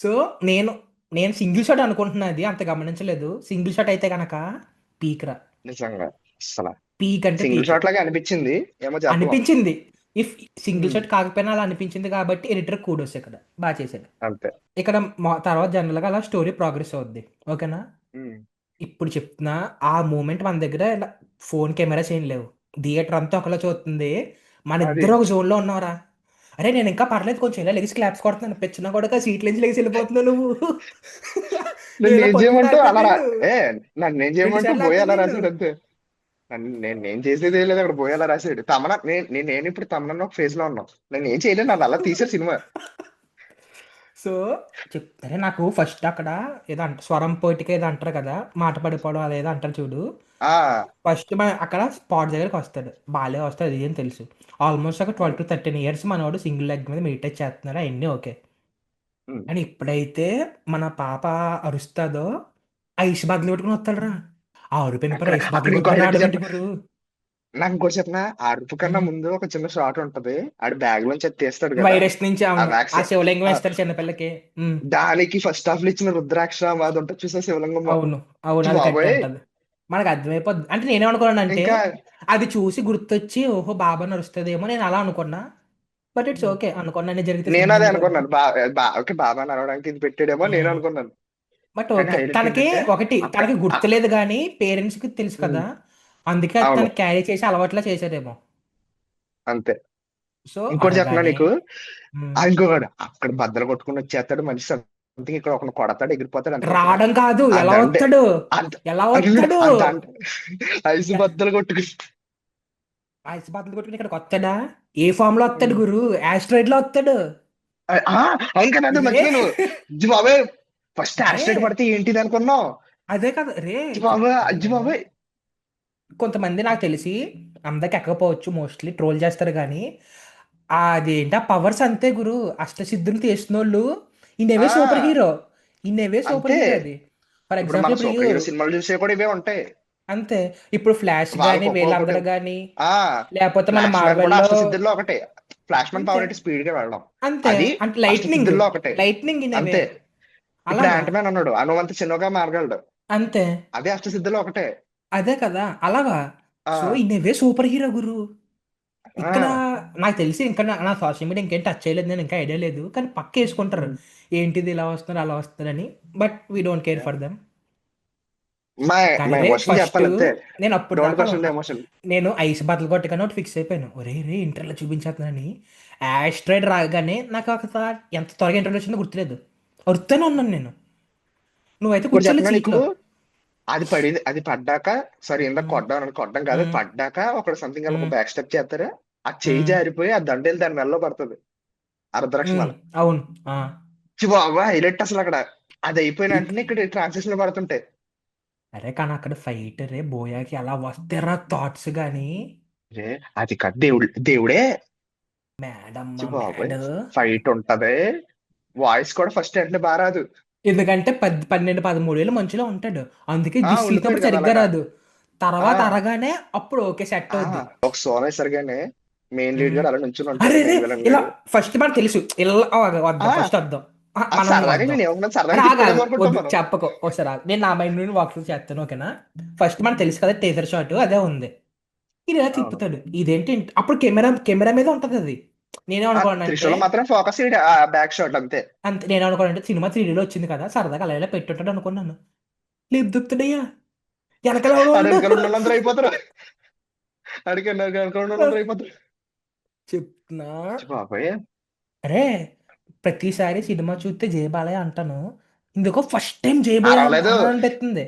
[SPEAKER 3] సో నేను నేను సింగిల్ షాట్ అనుకుంటున్నది అంత గమనించలేదు. సింగిల్ షాట్ అయితే గనక పీక్ రా,
[SPEAKER 2] నిజంగా అసలు
[SPEAKER 3] పీక్ అంటే
[SPEAKER 2] సింగిల్
[SPEAKER 3] పీక్
[SPEAKER 2] షాట్ లాగా అనిపించింది. ఏమో చెప్పలేం.
[SPEAKER 3] అనిపించింది. If single
[SPEAKER 2] um.
[SPEAKER 3] షాట్ కాకపోయినా అలా అనిపించింది కాబట్టి ఎడిటర్ కూడొచ్చు ఇక్కడ, బాగా చేశాడు.
[SPEAKER 2] అంతే.
[SPEAKER 3] ఇక్కడ తర్వాత జనరల్గా అలా స్టోరీ ప్రోగ్రెస్ అవుద్ది. ఓకేనా.
[SPEAKER 2] ఉమ్.
[SPEAKER 3] ఇప్పుడు చెప్తున్నా, ఆ మూమెంట్ మన దగ్గర ఇలా ఫోన్ కెమెరాస్ ఏం లేవు, థియేటర్ అంతా ఒకలా చూస్తుంది, మన
[SPEAKER 2] అది
[SPEAKER 3] ఇద్దరు ఒక జోన్లో ఉన్నావురా. అరే నేను ఇంకా పర్లేదు, కొంచెం ఇలా లెగిసి క్లాప్స్ కొడుతున్నాను, పెచ్చిన కూడా సీట్ నుంచి లెగిసి వెళ్ళిపోతున్నావు నువ్వు. నేను
[SPEAKER 2] నన్ను
[SPEAKER 3] ఇలా
[SPEAKER 2] ఏం
[SPEAKER 3] పట్టుకుంటే
[SPEAKER 2] చేయమంటూ
[SPEAKER 3] ఆపాను
[SPEAKER 2] అలా
[SPEAKER 3] నిన్ను,
[SPEAKER 2] ఏ నన్ను ఏం
[SPEAKER 3] రెండు
[SPEAKER 2] చేయమంటూ
[SPEAKER 3] సార్లు
[SPEAKER 2] బోయ్
[SPEAKER 3] ఆపాను
[SPEAKER 2] అలా
[SPEAKER 3] నిన్ను.
[SPEAKER 2] రాశాడు అంతే. నేను చేసేది ఏం లేదు, అక్కడ బోయ్ అలా రాశాడు. నేను ఇప్పుడు తమన్నా ఒక ఫేజ్ లో ఉన్నాం. నేను ఏం చేయలేదు, నన్ను అలా తీసారు సినిమా.
[SPEAKER 3] సో చెప్తారే నాకు ఫస్ట్ అక్కడ ఏదో స్వరం పోయిటికి ఏదో అంటారు కదా, మాట పడిపోవడం అదేదో అంటారు చూడు.
[SPEAKER 2] ఆ
[SPEAKER 3] ఫస్ట్ మన అక్కడ స్పాట్ దగ్గరికి వస్తాడు, బాలే వస్తాడు, అది ఏం తెలుసు. ఆల్మోస్ట్ ఒక 12 to 13 years మనోడు సింగిల్ లెగ్ మీద మెడిటేట్ చేస్తున్నాడు, అవన్నీ ఓకే.
[SPEAKER 2] ఉమ్.
[SPEAKER 3] అని ఎప్పుడైతే మన పాప అరుస్తుందో ఐస్ బాగ్లు పెట్టుకుని వస్తాడు రా. ఆ అరుపు
[SPEAKER 2] అక్కడ
[SPEAKER 3] పడి ఐస్
[SPEAKER 2] అక్కడ
[SPEAKER 3] బాగ్లు
[SPEAKER 2] ఇంకో
[SPEAKER 3] పెట్టుకుని
[SPEAKER 2] హైలైట్
[SPEAKER 3] రావడం ఏంటి
[SPEAKER 2] చెప్ప
[SPEAKER 3] గురు.
[SPEAKER 2] నాకు ఇంకోటి చెప్పిన. ఆ అరుపు కన్నా ముందు ఒక చిన్న షాట్ ఉంటది. ఆడు బ్యాగ్ లోంచి అది తీస్తాడు కదా,
[SPEAKER 3] వైరస్ నుంచి
[SPEAKER 2] ఆ
[SPEAKER 3] అవును, ఆ
[SPEAKER 2] వ్యాక్సిన్.
[SPEAKER 3] శివలింగం వేస్తాడు చిన్నపిల్లకి. ఉమ్,
[SPEAKER 2] దానికి ఫస్ట్ హాఫ్ లో ఇచ్చిన రుద్రాక్ష అది ఉంటుంది చూసా, శివలింగం.
[SPEAKER 3] అవును అవును,
[SPEAKER 2] ఛీ
[SPEAKER 3] అది కట్టే
[SPEAKER 2] బాబోయ్.
[SPEAKER 3] ఉంటది. మనకు అర్థమైపోద్ది, అంటే నేనేమనుకున్నాను అంటే
[SPEAKER 2] ఇంకా
[SPEAKER 3] అది చూసి గుర్తొచ్చి ఓహో బాబా నడుస్తుందేమో నేను అలా అనుకున్నా. బట్ ఇట్స్ ఓకే, అనుకున్నానే జరిగితే
[SPEAKER 2] నేను
[SPEAKER 3] సినిమా
[SPEAKER 2] అదే
[SPEAKER 3] ఎందుకు వద్దు.
[SPEAKER 2] అనుకున్నాను. ఓకే, బాబా నడవడానికి ఇది పెట్టాడేమో నేను అనుకున్నాను.
[SPEAKER 3] బట్
[SPEAKER 2] కానీ
[SPEAKER 3] ఓకే,
[SPEAKER 2] హైలైట్
[SPEAKER 3] తనకి
[SPEAKER 2] ఏంటంటే
[SPEAKER 3] ఒకటి
[SPEAKER 2] అక్కడ
[SPEAKER 3] తనకి గుర్తులేదు కానీ పేరెంట్స్కి తెలుసు
[SPEAKER 2] ఉమ్,
[SPEAKER 3] కదా, అందుకే అది
[SPEAKER 2] అవును.
[SPEAKER 3] తనకి క్యారీ చేసి అలవాట్లా చేశారేమో.
[SPEAKER 2] అంతే.
[SPEAKER 3] సో
[SPEAKER 2] ఇంకోటి చెప్పనా
[SPEAKER 3] అనగానే
[SPEAKER 2] నీకు,
[SPEAKER 3] ఉమ్,
[SPEAKER 2] ఇంకొకడు అక్కడ బద్దలు కొట్టుకుని వచ్చేస్తాడు మనిషి, సంథింగ్ ఇక్కడ ఒకడు కొడతాడు, ఎగిరిపోతాడు ఎంత పక్కన.
[SPEAKER 3] రావడం కాదు,
[SPEAKER 2] ఆ
[SPEAKER 3] ఎలా
[SPEAKER 2] దండే
[SPEAKER 3] వస్తాడు,
[SPEAKER 2] అంత
[SPEAKER 3] ఎలా
[SPEAKER 2] అల్లుడు
[SPEAKER 3] వస్తాడు,
[SPEAKER 2] ఆ దండ ఐసు బద్దలు కొట్టుకుని
[SPEAKER 3] ఐస్ బాత్లు కొట్టుకుని ఇక్కడికి వస్తాడా? ఏ ఫామ్ లో వస్తాడు గురు? ఆస్ట్రాయిడ్ లో వస్తాడు.
[SPEAKER 2] అవును కదా, అదే
[SPEAKER 3] రే
[SPEAKER 2] మర్చిపోయాను. అజ్జి బాబాయ్, ఫస్ట్
[SPEAKER 3] రే
[SPEAKER 2] యాక్సిడెంట్ పడితే ఏంటిది అనుకున్నావు.
[SPEAKER 3] అదే కదా రే,
[SPEAKER 2] అజ్జి బాబాయ్, అజ్జి
[SPEAKER 3] చెప్తాను.
[SPEAKER 2] బాబాయ్.
[SPEAKER 3] కొంతమంది నాకు తెలిసి అందరికి ఎక్కకపోవచ్చు, మోస్ట్లీ ట్రోల్ చేస్తారు కానీ అదేంటి ఆ పవర్స్ అంతే గురు. అష్టసిద్ధులు తీసినోళ్ళు ఇన్నవే సూపర్
[SPEAKER 2] ఆ
[SPEAKER 3] హీరో, ఇన్నవే సూపర్
[SPEAKER 2] అంతే.
[SPEAKER 3] హీరో అది. ఫర్
[SPEAKER 2] ఇప్పుడు
[SPEAKER 3] ఎగ్జాంపుల్
[SPEAKER 2] మన
[SPEAKER 3] ఇప్పుడు
[SPEAKER 2] సూపర్ హీరో సినిమాలు చూసే కూడా ఇవే ఉంటాయి.
[SPEAKER 3] అంతే. ఇప్పుడు ఫ్లాష్
[SPEAKER 2] వాళ్ళకి
[SPEAKER 3] కానీ
[SPEAKER 2] ఒక్కొక్కటి.
[SPEAKER 3] వీళ్ళందరూ కానీ,
[SPEAKER 2] ఆ
[SPEAKER 3] లేకపోతే మన
[SPEAKER 2] ఫ్లాష్ మ్యాన్ కూడా
[SPEAKER 3] మార్వెల్లో
[SPEAKER 2] అష్టసిద్ధుల్లో ఒకటే. ఫ్లాష్ మ్యాన్
[SPEAKER 3] అంతే
[SPEAKER 2] పవర్ అంటే స్పీడ్ గా వెళ్ళడం.
[SPEAKER 3] అంతే.
[SPEAKER 2] అది
[SPEAKER 3] అంటే లైట్నింగ్,
[SPEAKER 2] అష్టసిద్ధుల్లో ఒకటే.
[SPEAKER 3] లైట్నింగ్ ఇన్నవే
[SPEAKER 2] అంతే. ఇప్పుడు
[SPEAKER 3] అలాగా.
[SPEAKER 2] యాంట్ మ్యాన్ అన్నాడు, అనువంత చిన్నగా మారగలడు.
[SPEAKER 3] అంతే.
[SPEAKER 2] అదే అష్టసిద్ధుల్లో ఒకటే.
[SPEAKER 3] అదే కదా అలాగా.
[SPEAKER 2] ఆ
[SPEAKER 3] సో ఇన్నవే సూపర్ హీరో గురు. ఇక్కడ
[SPEAKER 2] ఆ
[SPEAKER 3] నాకు తెలిసి ఇంకా నా సోషల్ మీడియా ఇంకేం టచ్ చేయలేదు, నేను ఇంకా ఐడియా లేదు, కానీ పక్క వేసుకుంటారు ఏంటిది ఇలా వస్తున్నారు అలా వస్తున్నారని. But we don't care for them.
[SPEAKER 2] మా
[SPEAKER 3] కానీ
[SPEAKER 2] మా
[SPEAKER 3] రే
[SPEAKER 2] ఎమోషన్
[SPEAKER 3] ఫస్ట్
[SPEAKER 2] చెప్పాలి అంతే.
[SPEAKER 3] నేను అప్పుడు
[SPEAKER 2] డోంట్
[SPEAKER 3] దాకా
[SPEAKER 2] క్వశ్చన్ ద ఎమోషన్.
[SPEAKER 3] నేను ఐస్ బట్టలు కొట్టగానే ఒకటి ఫిక్స్ అయిపోయాను, ఒరే రే ఇంటర్లో చూపించేస్తున్నాని. యాస్ట్రాయిడ్ రాగానే నాకు ఒక ఎంత త్వరగా ఇంటర్లో వచ్చిందో గుర్తులేదు, వరుతూనే ఉన్నాను నేను. నువ్వైతే
[SPEAKER 2] ఇప్పుడు
[SPEAKER 3] కూర్చోలేదు
[SPEAKER 2] చెప్పనా నీకు,
[SPEAKER 3] సీట్లో.
[SPEAKER 2] అది పడింది, అది పడ్డాక, సరే ఇందాక
[SPEAKER 3] ఉమ్,
[SPEAKER 2] కొట్టడం కాదు, అది
[SPEAKER 3] ఉమ్,
[SPEAKER 2] పడ్డాక ఒకడు సంథింగ్ అలా ఒక
[SPEAKER 3] ఉమ్,
[SPEAKER 2] బ్యాక్ స్టెప్ చేస్తారు. ఆ చేయి
[SPEAKER 3] ఉమ్,
[SPEAKER 2] జారిపోయి ఆ దండేలు దాని మెల్లో పడుతుంది అర్ధరక్షమాల.
[SPEAKER 3] అవును. ఆ.
[SPEAKER 2] బాబా హైలైట్ అసలు అక్కడ. అది అయిపోయిన వెంటనే ఇక్కడ ట్రాన్సాక్షన్ పడుతుంటాయి.
[SPEAKER 3] అరే కానీ అక్కడ ఫైట్ రే బోయాకి ఎలా వస్తారా థాట్స్ గాని.
[SPEAKER 2] రే, అది కాదు, దేవుడే.
[SPEAKER 3] మేడమ్
[SPEAKER 2] బాబాయ్,
[SPEAKER 3] మ్యాడ్.
[SPEAKER 2] ఫైట్ ఉంటది. వాయిస్ కూడా ఫస్ట్ వెంటనే బాగా రాదు.
[SPEAKER 3] ఎందుకంటే 12-13 ఏళ్ళు మంచిలో ఉంటాడు, అందుకే జిస్
[SPEAKER 2] ఉండిపోయాడు
[SPEAKER 3] తీసినప్పుడు
[SPEAKER 2] కదా
[SPEAKER 3] సరిగ్గా
[SPEAKER 2] అలాగా.
[SPEAKER 3] రాదు.
[SPEAKER 2] ఆ
[SPEAKER 3] తర్వాత అరగానే అప్పుడు ఓకే సెట్
[SPEAKER 2] ఆ
[SPEAKER 3] అవుద్ది.
[SPEAKER 2] ఒక సోన్ వేసరిగానే మెయిన్ లీడ్
[SPEAKER 3] ఉమ్.
[SPEAKER 2] గారు అలా నుంచుని ఉంటాడు,
[SPEAKER 3] అరే రే
[SPEAKER 2] మెయిన్ విలన్
[SPEAKER 3] ఇలా
[SPEAKER 2] గాడు.
[SPEAKER 3] ఫస్ట్ మనకు తెలుసు ఇలా
[SPEAKER 2] ఆ
[SPEAKER 3] వద్దాం, ఫస్ట్ వద్దాం.
[SPEAKER 2] అది
[SPEAKER 3] మనం
[SPEAKER 2] సరదాగా
[SPEAKER 3] వద్దాం.
[SPEAKER 2] నేను ఏమన్నా
[SPEAKER 3] అరే
[SPEAKER 2] సరదాగా
[SPEAKER 3] ఆగాలి,
[SPEAKER 2] తిప్పాడేమో అనుకుంటాం
[SPEAKER 3] వద్దు
[SPEAKER 2] మనం.
[SPEAKER 3] చెప్పకు ఒకసారి ఆగు. నేను నా మైండ్ నుండి వాక్ చేస్తాను, ఓకేనా? ఫస్ట్ మనకు తెలుసు కదా టేజర్ షాట్ అదే ఉంది. ఇది ఇలా
[SPEAKER 2] అవును.
[SPEAKER 3] తిప్పుతాడు, ఇదేంటి అప్పుడు కెమెరా కెమెరా మీద ఉంటది అది.
[SPEAKER 2] ఆ
[SPEAKER 3] నేనేమనుకోనంటే
[SPEAKER 2] త్రిశూలం మాత్రం ఫోకస్ బ్యాక్ షాట్ అంతే.
[SPEAKER 3] అంతే, నేనేమనుకోనంటే సినిమా 3Dలో వచ్చింది కదా సరదాగా అలా ఇలా పెట్టుంటాడు అనుకున్నాను. లేదు దుక్కుతాడయ్యా, వెనకాల ఎవడో
[SPEAKER 2] ఆడ
[SPEAKER 3] ఉన్నాడు.
[SPEAKER 2] వెనకాల ఉన్న వాళ్ళందరూ అయిపోతారు. అడిగి వెనకాల ఉన్న వాళ్ళందరూ అయిపోతారు.
[SPEAKER 3] చెప్తున్నా.
[SPEAKER 2] బాబాయ్,
[SPEAKER 3] అరే ప్రతిసారి సినిమా చూస్తే జై బాలయ్య అంటాను, ఇందుకో ఫస్ట్ టైం జై బాలయ్య
[SPEAKER 2] అరవలేదు
[SPEAKER 3] అనాలనిపిస్తుంది.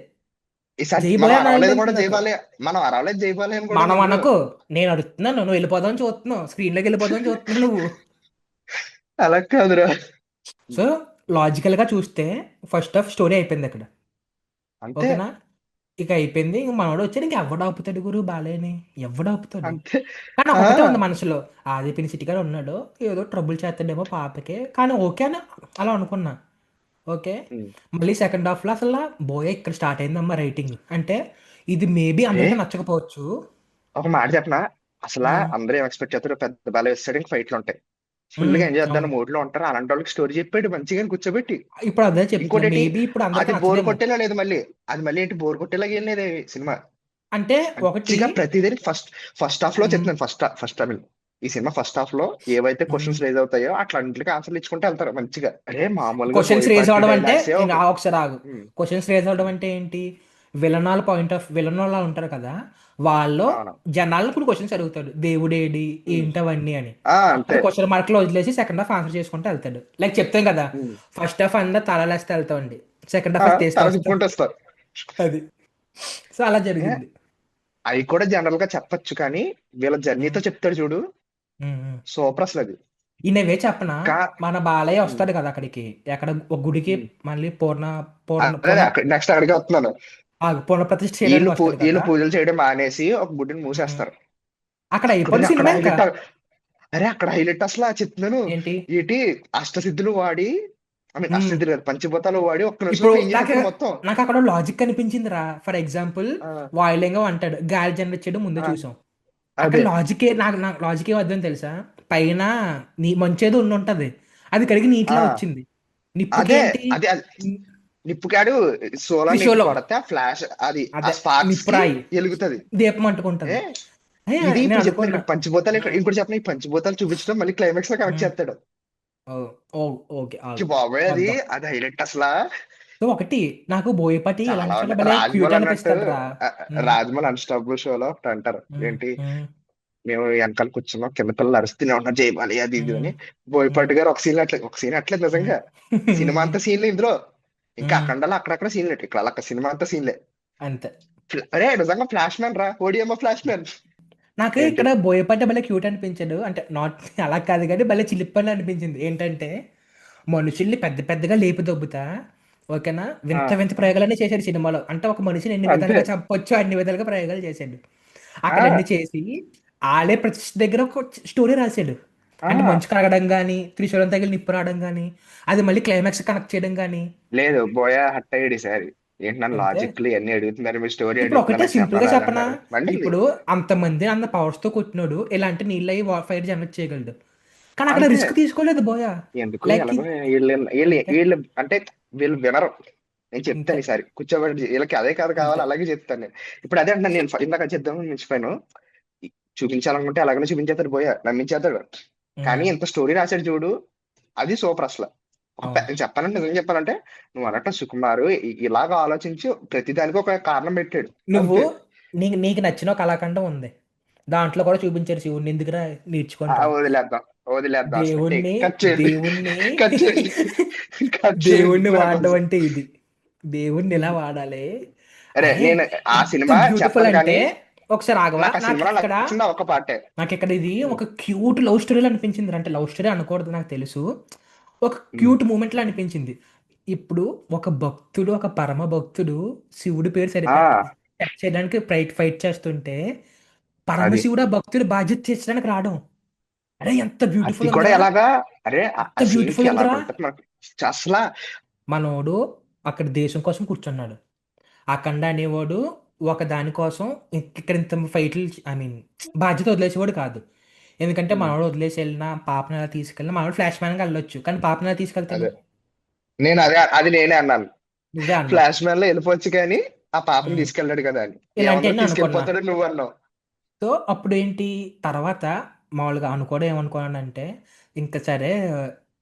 [SPEAKER 2] ఈసారి
[SPEAKER 3] జై
[SPEAKER 2] మనం
[SPEAKER 3] బాలయ్య
[SPEAKER 2] అరవలేదు కూడా
[SPEAKER 3] అనాలనిపిస్తుంది నాకు.
[SPEAKER 2] జయబాలే. మనం అరవలేదు జయబాలే అని కూడా
[SPEAKER 3] మనం
[SPEAKER 2] ఇందులో.
[SPEAKER 3] అనకు, నేను అడుగుతున్నాను, నువ్వు వెళ్ళిపోదామని చూస్తున్నావు, స్క్రీన్లోకి వెళ్ళిపోదామని చూస్తున్నావు నువ్వు.
[SPEAKER 2] అలా కాదురా.
[SPEAKER 3] సో లాజికల్గా చూస్తే ఫస్ట్ హాఫ్ స్టోరీ అయిపోయింది అక్కడ,
[SPEAKER 2] అంతే.
[SPEAKER 3] ఓకేనా? ఇక అయిపోయింది, ఇంక మనోడు వచ్చాడు, ఇంక ఎవడు ఆపుతాడు గురు బాలేని, ఎవడు ఆపుతాడు?
[SPEAKER 2] అంతే.
[SPEAKER 3] కానీ
[SPEAKER 2] ఆ
[SPEAKER 3] ఒకటే ఉంది మనసులో, ఆది పినిసిటీ గారు ఉన్నాడు, ఏదో ట్రబుల్ చేస్తాడేమో పాపకే, కానీ ఓకే అని అలా అనుకున్నా. ఓకే.
[SPEAKER 2] ఉమ్.
[SPEAKER 3] మళ్ళీ సెకండ్ హాఫ్లో అసలు బోయ ఇక్కడ స్టార్ట్ అయిందమ్మా రైటింగ్ అంటే. ఇది మేబీ
[SPEAKER 2] ఏ
[SPEAKER 3] అందరికీ నచ్చకపోవచ్చు.
[SPEAKER 2] ఒక మాట చెప్పనా, అసలు
[SPEAKER 3] ఉమ్,
[SPEAKER 2] అందరూ ఏం ఎక్స్పెక్ట్ చేస్తారు, పెద్ద బాలే వేస్తాడు, ఇంక ఫైట్లు ఉంటాయి, ఫుల్
[SPEAKER 3] ఉమ్,
[SPEAKER 2] గా ఎంజాయ్ చేద్దాం
[SPEAKER 3] అవును.
[SPEAKER 2] మూడ్ లో ఉంటారు. అలాంటి వాళ్ళకి స్టోరీ చెప్పాడు మంచిగా కూర్చోబెట్టి.
[SPEAKER 3] ఇప్పుడు అదే చెప్తున్నా,
[SPEAKER 2] ఇంకోటి ఏంటి,
[SPEAKER 3] మేబీ ఇప్పుడు అందరికీ
[SPEAKER 2] అది బోర్
[SPEAKER 3] నచ్చదేమో.
[SPEAKER 2] కొట్టేలా లేదు మళ్ళీ. అది మళ్ళీ ఏంటి బోర్ కొట్టేలాగా ఏం లేదు ఈ సినిమా.
[SPEAKER 3] అంటే ఒకటి.
[SPEAKER 2] మంచిగా ప్రతిదీ ఫస్ట్ హాఫ్ లో
[SPEAKER 3] ఉమ్,
[SPEAKER 2] చెప్తున్నాను, ఫస్ట్ ఐ మీన్ ఈ సినిమా ఫస్ట్ హాఫ్ లో ఏవైతే
[SPEAKER 3] ఉమ్.
[SPEAKER 2] క్వశ్చన్స్ రేజ్ అవుతాయో అట్లాంటికి ఆన్సర్లు ఇచ్చుకుంటే వెళ్తారు మంచిగా. అరే మామూలుగా
[SPEAKER 3] క్వశ్చన్స్ రేజ్
[SPEAKER 2] బోయపాటి
[SPEAKER 3] అవడం అంటే
[SPEAKER 2] డైలాగ్స్
[SPEAKER 3] ఇంకా ఒకసారి ఆగు. క్వశ్చన్స్ రేజ్ అవడం అంటే ఏంటి? విలనాల పాయింట్ ఆఫ్ విలనాల ఉంటారు కదా, వాళ్ళు
[SPEAKER 2] అవును.
[SPEAKER 3] జనాలను కొన్ని క్వశ్చన్స్ అడుగుతాడు, దేవుడేడి
[SPEAKER 2] ఉమ్.
[SPEAKER 3] ఏంటవన్నీ అని.
[SPEAKER 2] అంతే.
[SPEAKER 3] అప్పుడు క్వశ్చన్ మార్క్ లో వదిలేసి సెకండ్ హాఫ్ ఆన్సర్ చేసుకుంటూ వెళ్తాడు. లైక్ చెప్తాం కదా,
[SPEAKER 2] ఉమ్.
[SPEAKER 3] ఫస్ట్ హాఫ్ అందరూ తలలేస్తే వెళ్తామండి, సెకండ్ హాఫ్ తీస్తే
[SPEAKER 2] తల
[SPEAKER 3] వస్తాం.
[SPEAKER 2] తిప్పుకుంటూ వస్తారు.
[SPEAKER 3] అది. సో అలా జరిగింది.
[SPEAKER 2] అవి కూడా జనరల్ గా చెప్పొచ్చు కానీ వీళ్ళ జర్నీతో
[SPEAKER 3] ఉమ్,
[SPEAKER 2] చెప్తాడు చూడు,
[SPEAKER 3] ఉమ్, ఉమ్.
[SPEAKER 2] సూపర్ అసలు అది.
[SPEAKER 3] ఈయనవే చెప్పనా,
[SPEAKER 2] కా
[SPEAKER 3] మన బాలయ్య
[SPEAKER 2] ఉమ్.
[SPEAKER 3] వస్తాడు కదా అక్కడికి, ఎక్కడ ఒక గుడికి,
[SPEAKER 2] ఉమ్.
[SPEAKER 3] మళ్ళీ పూర్ణ పూర్ణ
[SPEAKER 2] అదే
[SPEAKER 3] పూర్ణ
[SPEAKER 2] నెక్స్ట్ అక్కడికి వస్తున్నాను.
[SPEAKER 3] పూర్ణ ప్రతిష్ఠ చేయడానికి వస్తాడు
[SPEAKER 2] వీళ్ళు
[SPEAKER 3] కదా.
[SPEAKER 2] పూజలు చేయడం మానేసి ఒక గుడిని
[SPEAKER 3] ఉమ్.
[SPEAKER 2] మూసేస్తారు.
[SPEAKER 3] అక్కడ
[SPEAKER 2] అప్పుడు
[SPEAKER 3] అయిపోయింది
[SPEAKER 2] అక్కడ
[SPEAKER 3] సినిమా ఇంకా.
[SPEAKER 2] హైలైట్. అరే అక్కడ హైలైట్ అసలు చెప్తున్నాను.
[SPEAKER 3] ఏంటి?
[SPEAKER 2] ఏంటి అష్టసిద్ధులు వాడి, ఐ మీన్
[SPEAKER 3] ఉమ్.
[SPEAKER 2] అష్టసిద్ధులు కాదు, పంచభూతాలు వాడి ఒక్క నిమిషంలో
[SPEAKER 3] ఇప్పుడు
[SPEAKER 2] క్లీన్
[SPEAKER 3] నాకు
[SPEAKER 2] చేసేస్తాడు మొత్తం.
[SPEAKER 3] నాకు అక్కడ లాజిక్ కనిపించింది రా. ఫర్ ఎగ్జాంపుల్
[SPEAKER 2] ఆ
[SPEAKER 3] వాయులింగం అంటాడు, గాలి జనరేట్ చేయడం ముందే
[SPEAKER 2] ఆ
[SPEAKER 3] చూసాం. అక్కడ
[SPEAKER 2] అదే
[SPEAKER 3] లాజికే నాకు లాజిక్ ఏ వద్దని తెలుసా? పైన మంచేదో ఉండి ఉంటది, అది కడిగి
[SPEAKER 2] ఆ
[SPEAKER 3] నీటిలో వచ్చింది.
[SPEAKER 2] అదే
[SPEAKER 3] నిప్పుకేంటి?
[SPEAKER 2] అదే అది నిప్పుకాడు సోలార్ నిప్పు
[SPEAKER 3] త్రిశూలం.
[SPEAKER 2] కొడితే ఆ ఫ్లాష్ అది ఆ
[SPEAKER 3] అదే
[SPEAKER 2] స్పార్క్స్ కి
[SPEAKER 3] నిప్పురాయి,
[SPEAKER 2] వెలుగుతది.
[SPEAKER 3] దీపం
[SPEAKER 2] ఏ
[SPEAKER 3] అంటుకుంటది.
[SPEAKER 2] ఇది
[SPEAKER 3] నేను
[SPEAKER 2] ఇప్పుడు చెప్తున్నా,
[SPEAKER 3] అనుకున్నా.
[SPEAKER 2] ఇక్కడ పంచభూతాలు
[SPEAKER 3] ఉమ్,
[SPEAKER 2] ఇంకోటి చెప్పిన, ఈ పంచభూతాలు చూపించడం మళ్ళీ క్లైమాక్స్ లో కనెక్ట్
[SPEAKER 3] ఉమ్,
[SPEAKER 2] చేస్తాడు.
[SPEAKER 3] ఓ, ఓ, ఓకే
[SPEAKER 2] కి బాబోయ్, అది
[SPEAKER 3] వద్దాం.
[SPEAKER 2] అది హైలైట్ అసలు.
[SPEAKER 3] సో ఒకటి, నాకు బోయపాటి
[SPEAKER 2] చాలా
[SPEAKER 3] ఇలాంటి చోట్ల
[SPEAKER 2] ఉన్నాయి.
[SPEAKER 3] భలే క్యూట్
[SPEAKER 2] రాజమౌళి అన్నట్టు
[SPEAKER 3] అనిపిస్తాడు రా.
[SPEAKER 2] రాజమౌళి అన్స్టాపబుల్ షోలో ఒకటి అంటారు
[SPEAKER 3] ఉమ్,
[SPEAKER 2] ఏంటి,
[SPEAKER 3] ఉమ్.
[SPEAKER 2] మేము వెనకాల కూర్చున్నాం, కింద పిల్లలు అరుస్తూనే ఉన్నారు జయబాలి అది ఇది
[SPEAKER 3] ఉమ్,
[SPEAKER 2] అని.
[SPEAKER 3] ఉమ్,
[SPEAKER 2] బోయపాటి గారు ఒక సీన్ అట్లేదు
[SPEAKER 3] ఉమ్,
[SPEAKER 2] నిజంగా. సినిమా అంతా సీన్లే ఇందులో. ఇంకా
[SPEAKER 3] ఉమ్,
[SPEAKER 2] అఖండాలో అక్కడక్కడ సీన్లే, ఇక్కడ అలా సినిమా అంతా సీన్లే.
[SPEAKER 3] అంతే.
[SPEAKER 2] అరే నిజంగా ఫ్లాష్ మ్యాన్ రా, ఓడియమ్మ ఫ్లాష్ మ్యాన్.
[SPEAKER 3] నాకు
[SPEAKER 2] ఏంటి?
[SPEAKER 3] ఇక్కడ బోయపాటి భలే క్యూట్ అనిపించాడు, అంటే నాట్ అలా కాదు కానీ భలే చిలిపని అనిపించింది. ఏంటంటే మనుషుల్ని పెద్ద పెద్దగా లేపి దొబ్బుతా, ఓకేనా,
[SPEAKER 2] ఆ,
[SPEAKER 3] వింత వింత ప్రయోగాలన్నీ చేశాడు సినిమాలో. అంటే ఒక మనిషిని ఎన్ని
[SPEAKER 2] అంతే.
[SPEAKER 3] విధాలుగా చంపొచ్చు అన్ని విధాలుగా ప్రయోగాలు చేశాడు. అక్కడ అన్ని
[SPEAKER 2] ఆ
[SPEAKER 3] చేసి ఆలే ప్రతి దగ్గర ఒక స్టోరీ రాశాడు. అంటే
[SPEAKER 2] ఆ
[SPEAKER 3] మంచు కరగడం కానీ, త్రిశూలం తగిలి నిప్పు రావడం కానీ, అది మళ్ళీ క్లైమాక్స్ కనెక్ట్ చేయడం కానీ.
[SPEAKER 2] లేదు, బోయా హట్ అయ్యాడు ఈసారి. ఏంటి నన్ను
[SPEAKER 3] అంతే.
[SPEAKER 2] లాజిక్లు ఇవన్నీ అడుగుతున్నారు, మీ స్టోరీ
[SPEAKER 3] ఇప్పుడు
[SPEAKER 2] అడుగుతున్నారు,
[SPEAKER 3] ఒకటే
[SPEAKER 2] నాకు
[SPEAKER 3] సింపుల్ గా
[SPEAKER 2] చెప్పరాదు
[SPEAKER 3] చెప్పనా,
[SPEAKER 2] అంటున్నారు, మండింది.
[SPEAKER 3] ఇప్పుడు అంతమంది అన్న పవర్స్ తో కొట్టినోడు ఇలాంటి నీళ్ళు అయ్యి ఫైర్ జనరేట్ చేయగలడు. కానీ అక్కడ
[SPEAKER 2] అంతే.
[SPEAKER 3] రిస్క్ తీసుకోలేదు బోయా.
[SPEAKER 2] ఎందుకు
[SPEAKER 3] లైక్
[SPEAKER 2] ఎలాగో వీళ్ళు వీళ్ళు
[SPEAKER 3] అంతే.
[SPEAKER 2] వీళ్ళు అంటే వీళ్ళు వినరు. నేను
[SPEAKER 3] అంతే.
[SPEAKER 2] చెప్తాను ఈసారి కూర్చోబెట్టి వీళ్ళకి అదే కథ కావాలి,
[SPEAKER 3] అంతే.
[SPEAKER 2] అలాగే చెప్తాను నేను. ఇప్పుడు అదే అంటున్నాను నేను, ఇందాక చెప్దామని మర్చిపోయాను. చూపించాలనుకుంటే అలాగనే చూపించేస్తాడు, పోయా నమ్మించేస్తాడు. కానీ
[SPEAKER 3] ఉమ్,
[SPEAKER 2] ఇంత స్టోరీ రాశాడు చూడు, అది సూపర్ అసలు.
[SPEAKER 3] అవును.
[SPEAKER 2] చెప్పాలంటే నిజం చెప్పాలంటే, నువ్వు అన్నట్టు సుకుమారు ఇలాగ ఆలోచించి ప్రతిదానికి ఒక కారణం పెట్టాడు.
[SPEAKER 3] నువ్వు
[SPEAKER 2] అంతే.
[SPEAKER 3] నీకు నీకు నచ్చిన కళాఖండం ఉంది, దాంట్లో కూడా చూపించారు శివుడిని ఎందుకురా నేర్చుకుంటారా.
[SPEAKER 2] వదిలేద్దాం, వదిలేద్దాం అసలు
[SPEAKER 3] దేవుణ్ణి
[SPEAKER 2] కట్ చేయండి.
[SPEAKER 3] దేవుణ్ణి
[SPEAKER 2] కట్ చేయండి. కట్ చేయండి
[SPEAKER 3] దేవుణ్ణి
[SPEAKER 2] నాకు
[SPEAKER 3] వాడడం
[SPEAKER 2] వద్దు.
[SPEAKER 3] అంటే ఇది. దేవుణ్ణి ఎలా వాడాలి.
[SPEAKER 2] అరే
[SPEAKER 3] అరే
[SPEAKER 2] నేను ఆ
[SPEAKER 3] ఎంత
[SPEAKER 2] సినిమా
[SPEAKER 3] బ్యూటిఫుల్
[SPEAKER 2] చెప్పను
[SPEAKER 3] అంటే,
[SPEAKER 2] కానీ,
[SPEAKER 3] ఒకసారి ఆగవా,
[SPEAKER 2] నాకు ఆ
[SPEAKER 3] నాకు
[SPEAKER 2] సినిమాలో
[SPEAKER 3] ఇక్కడ
[SPEAKER 2] నచ్చింది ఒక పాటే.
[SPEAKER 3] ఇది ఒక క్యూట్ లవ్ స్టోరీలో అనిపించింది. అంటే లవ్ స్టోరీ అనకూడదు నాకు తెలుసు, ఒక
[SPEAKER 2] ఉమ్.
[SPEAKER 3] క్యూట్ మూమెంట్లో అనిపించింది. ఇప్పుడు ఒక భక్తుడు, ఒక పరమ భక్తుడు శివుడి పేరు
[SPEAKER 2] ఆ
[SPEAKER 3] చేయడానికి ఫైట్ చేస్తుంటే
[SPEAKER 2] అది
[SPEAKER 3] పరమశివుడు ఆ భక్తుడి బాధ్యత తీర్చడానికి రావడం. అరే ఎంత
[SPEAKER 2] అది
[SPEAKER 3] బ్యూటిఫుల్
[SPEAKER 2] కూడా
[SPEAKER 3] ఉందిరా.
[SPEAKER 2] ఎలాగా. అరే
[SPEAKER 3] ఎంత
[SPEAKER 2] ఆ సీన్ కి
[SPEAKER 3] బ్యూటిఫుల్
[SPEAKER 2] ఎలాగ
[SPEAKER 3] ఉందిరా.
[SPEAKER 2] ఉంటది మనకు అసలు.
[SPEAKER 3] మనోడు అక్కడ దేశం కోసం కూర్చున్నాడు. అఖండ అనేవాడు ఒక దానికోసం ఇక్కడ ఇంత ఫైట్లు, ఐ మీన్ బాధ్యత వదిలేసేవాడు కాదు. ఎందుకంటే
[SPEAKER 2] ఉమ్.
[SPEAKER 3] మనోడు వదిలేసి వెళ్ళినా పాపను ఎలా తీసుకెళ్ళినా మనోడు ఫ్లాష్ మ్యాన్గా వెళ్ళొచ్చు, కానీ పాపను ఎలా తీసుకెళ్తాడు.
[SPEAKER 2] అదే నేను అది నేనే అన్నాను.
[SPEAKER 3] నువ్వే అన్నావు.
[SPEAKER 2] ఫ్లాష్ మ్యాన్ లో వెళ్ళిపోవచ్చు కానీ ఆ పాపని
[SPEAKER 3] ఉమ్.
[SPEAKER 2] తీసుకెళ్ళాడు కదా అని. ఏమన్నా
[SPEAKER 3] ఇలాంటివన్నీ అనుకున్నా.
[SPEAKER 2] తీసుకెళ్ళిపోతాడు నువ్వు అన్నావు.
[SPEAKER 3] సో అప్పుడు ఏంటి, తర్వాత మామూలుగా అనుకోవడం ఏమనుకోనంటే, ఇంకా సరే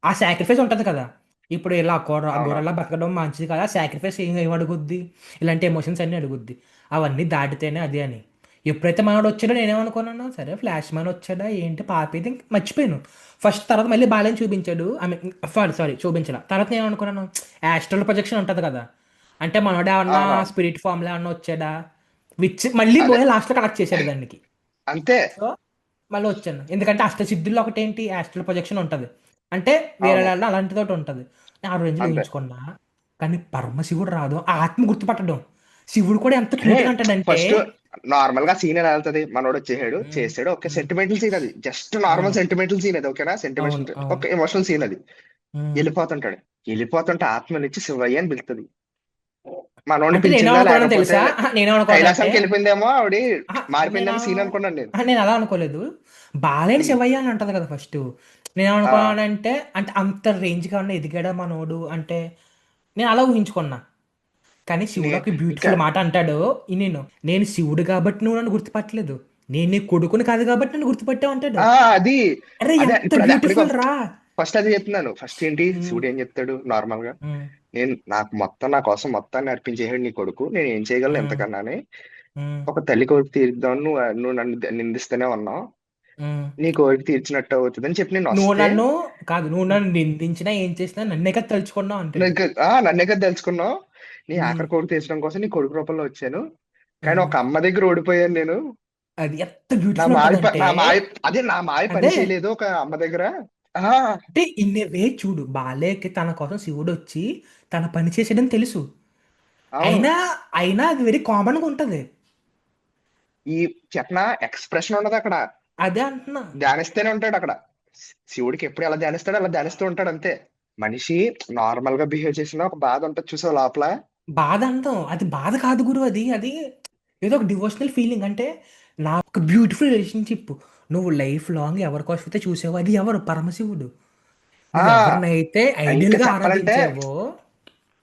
[SPEAKER 3] ఆ సాక్రిఫైస్ ఉంటుంది కదా. ఇప్పుడు ఇలా
[SPEAKER 2] అవును.
[SPEAKER 3] గొర్రెలా బతకడం మంచిది కదా, సాక్రిఫైస్ ఏం అడుగుద్ది, ఇలాంటి ఎమోషన్స్ అన్నీ అడుగుద్ది, అవన్నీ దాటితేనే అది అని. ఎప్పుడైతే మనోడు వచ్చాడో నేనేమనుకున్నాను, సరే ఫ్లాష్ మ్యాన్ వచ్చాడా ఏంటి పాపేది, ఇంక మర్చిపోయాను. ఫస్ట్ తర్వాత మళ్ళీ బాలని చూపించాడు, ఐ మీన్ సారీ చూపించాల. తర్వాత నేను అనుకున్నాను యాస్ట్రల్ ప్రొజెక్షన్ ఉంటుంది కదా, అంటే మనోడు ఏమన్నా
[SPEAKER 2] అవును.
[SPEAKER 3] స్పిరిట్ ఫామ్లో ఏమన్నా వచ్చాడా, విచ్ మళ్ళీ
[SPEAKER 2] అదే
[SPEAKER 3] పోయి లాస్ట్లో కనెక్ట్ చేశాడు దానికి.
[SPEAKER 2] అంతే.
[SPEAKER 3] సో మళ్ళీ వచ్చాను, ఎందుకంటే అష్టసిద్ధుల్లో ఒకటి ఏంటి యాస్ట్రల్ ప్రొజెక్షన్ ఉంటుంది, అంటే వేరే
[SPEAKER 2] అవును.
[SPEAKER 3] వాళ్ళ అలాంటిది ఒకటి ఉంటుంది. నేను ఆ రేంజ్లో
[SPEAKER 2] అంతే.
[SPEAKER 3] ఊహించుకున్నా. కానీ పరమశివుడు రాదు, ఆ ఆత్మ గుర్తుపట్టడం. శివుడు కూడా ఎంత
[SPEAKER 2] అరే
[SPEAKER 3] క్యూట్గా అంటాడంటే.
[SPEAKER 2] ఫస్ట్ నార్మల్ గా సీన్ ఎలా వెళ్తది, మనోడు వచ్చేసాడు
[SPEAKER 3] ఉమ్,
[SPEAKER 2] చేసాడు, ఓకే
[SPEAKER 3] ఉమ్,
[SPEAKER 2] సెంటిమెంటల్ సీన్ అది, జస్ట్ నార్మల్
[SPEAKER 3] అవును.
[SPEAKER 2] సెంటిమెంటల్ సీన్ అది, ఓకేనా,
[SPEAKER 3] అవును.
[SPEAKER 2] సెంటిమెంటల్
[SPEAKER 3] అవును.
[SPEAKER 2] ఓకే ఎమోషనల్ సీన్ అది.
[SPEAKER 3] ఉమ్.
[SPEAKER 2] వెళ్ళిపోతుంటాడు. వెళ్ళిపోతుంటే ఆత్మ నుంచి శివయ్య అని పిలుస్తుంది. మనోడిని
[SPEAKER 3] అంటే
[SPEAKER 2] పిలిచిందా
[SPEAKER 3] నేనేమనుకున్నాను
[SPEAKER 2] లేకపోతే
[SPEAKER 3] తెలుసా, నేనేమనుకున్నానంటే,
[SPEAKER 2] కైలాసానికి వెళ్ళిపోయిందేమో ఆవిడ,
[SPEAKER 3] నేను
[SPEAKER 2] మారిపోయిందేమో సీన్ అనుకున్నాను నేను.
[SPEAKER 3] నేను అలా అనుకోలేదు. బాలేని
[SPEAKER 2] ఉమ్.
[SPEAKER 3] శివయ్య అని అంటది కదా ఫస్ట్.
[SPEAKER 2] ఆ
[SPEAKER 3] నేనేమనుకున్నానంటే, అంటే అంత రేంజ్గా ఉన్న ఎదిగాడా మనోడు అంటే, నేను అలా ఊహించుకున్నా. కానీ
[SPEAKER 2] నే
[SPEAKER 3] శివుడు ఒక
[SPEAKER 2] ఇంకా
[SPEAKER 3] బ్యూటిఫుల్ మాట అంటాడు. నేను శివుడు కాబట్టి నువ్వు నన్ను గుర్తుపట్టలేదు, నేను నీ కొడుకుని కాదు కాబట్టి నన్ను గుర్తుపట్టావు అంటాడు.
[SPEAKER 2] ఆ అది
[SPEAKER 3] అరే
[SPEAKER 2] అదే
[SPEAKER 3] ఎంత
[SPEAKER 2] ఇప్పుడు అదే అక్కడికి
[SPEAKER 3] బ్యూటిఫుల్ రా.
[SPEAKER 2] ఫస్ట్ అది చెప్తున్నాను. ఫస్ట్ ఏంటి
[SPEAKER 3] ఉమ్,
[SPEAKER 2] శివుడు ఏం చెప్తాడు నార్మల్ గా,
[SPEAKER 3] ఉమ్,
[SPEAKER 2] నేను నాకు మొత్తం నా కోసం మొత్తాన్ని అర్పించేసాడు నీ కొడుకు, నేను ఏం చేయగలను
[SPEAKER 3] ఉమ్,
[SPEAKER 2] ఎంతకన్నా అని.
[SPEAKER 3] ఉమ్,
[SPEAKER 2] ఒక తల్లి కోరిక తీర్దాం, నువ్వు నన్ను నిందిస్తూనే ఉన్నావు,
[SPEAKER 3] ఉమ్.
[SPEAKER 2] నీ కోరిక తీర్చినట్టు అవుతుంది అని చెప్పి నేను
[SPEAKER 3] నువ్వు
[SPEAKER 2] వస్తే,
[SPEAKER 3] నన్ను కాదు, నువ్వు నన్ను నిందించినా ఏం చేసినా నన్నే కదా తలుచుకున్నావు అంటాడు.
[SPEAKER 2] నన్నే కదా తెలుసుకున్నావు, నీ
[SPEAKER 3] ఉమ్,
[SPEAKER 2] ఆఖరి కోరిక తీర్చడం కోసం నీ కొడుకు రూపంలో వచ్చాను, కానీ
[SPEAKER 3] ఉమ్.
[SPEAKER 2] ఒక అమ్మ దగ్గర ఓడిపోయాను నేను.
[SPEAKER 3] అది ఎంత బ్యూటిఫుల్ ఉంటదంటే.
[SPEAKER 2] నా మాయ అదే నా మాయ పని
[SPEAKER 3] అదే,
[SPEAKER 2] చేయలేదు ఒక అమ్మ దగ్గర. ఆ
[SPEAKER 3] అంటే ఇన్ని వే చూడు, బాలేకి తన కోసం శివుడు వచ్చి తన పని చేసాడని తెలుసు.
[SPEAKER 2] అవును.
[SPEAKER 3] అయినా అయినా అది వెరీ కామన్గా ఉంటది.
[SPEAKER 2] ఈ చెప్పన ఎక్స్ప్రెషన్ ఉండదు అక్కడ,
[SPEAKER 3] అదే అంటున్నా.
[SPEAKER 2] ధ్యానిస్తూనే ఉంటాడు అక్కడ. శివుడికి ఎప్పుడు ఎలా ధ్యానిస్తాడో అలా ధ్యానిస్తూ ఉంటాడు అంతే. మనిషి నార్మల్ గా బిహేవ్ చేసిన ఒక బాధ ఉంటుంది చూసావు లోపల.
[SPEAKER 3] బాధ అంటాం, అది బాధ కాదు గురు, అది అది ఏదో ఒక డివోషనల్ ఫీలింగ్. అంటే నా ఒక బ్యూటిఫుల్ రిలేషన్షిప్ నువ్వు లైఫ్ లాంగ్ ఎవరి కోసం అయితే చూసావో అది ఎవరు, పరమశివుడు.
[SPEAKER 2] ఆ
[SPEAKER 3] నువ్వు ఎవరినైతే
[SPEAKER 2] ఇంకా
[SPEAKER 3] ఐడియల్ గా
[SPEAKER 2] చెప్పాలంటే
[SPEAKER 3] ఆరాధించావో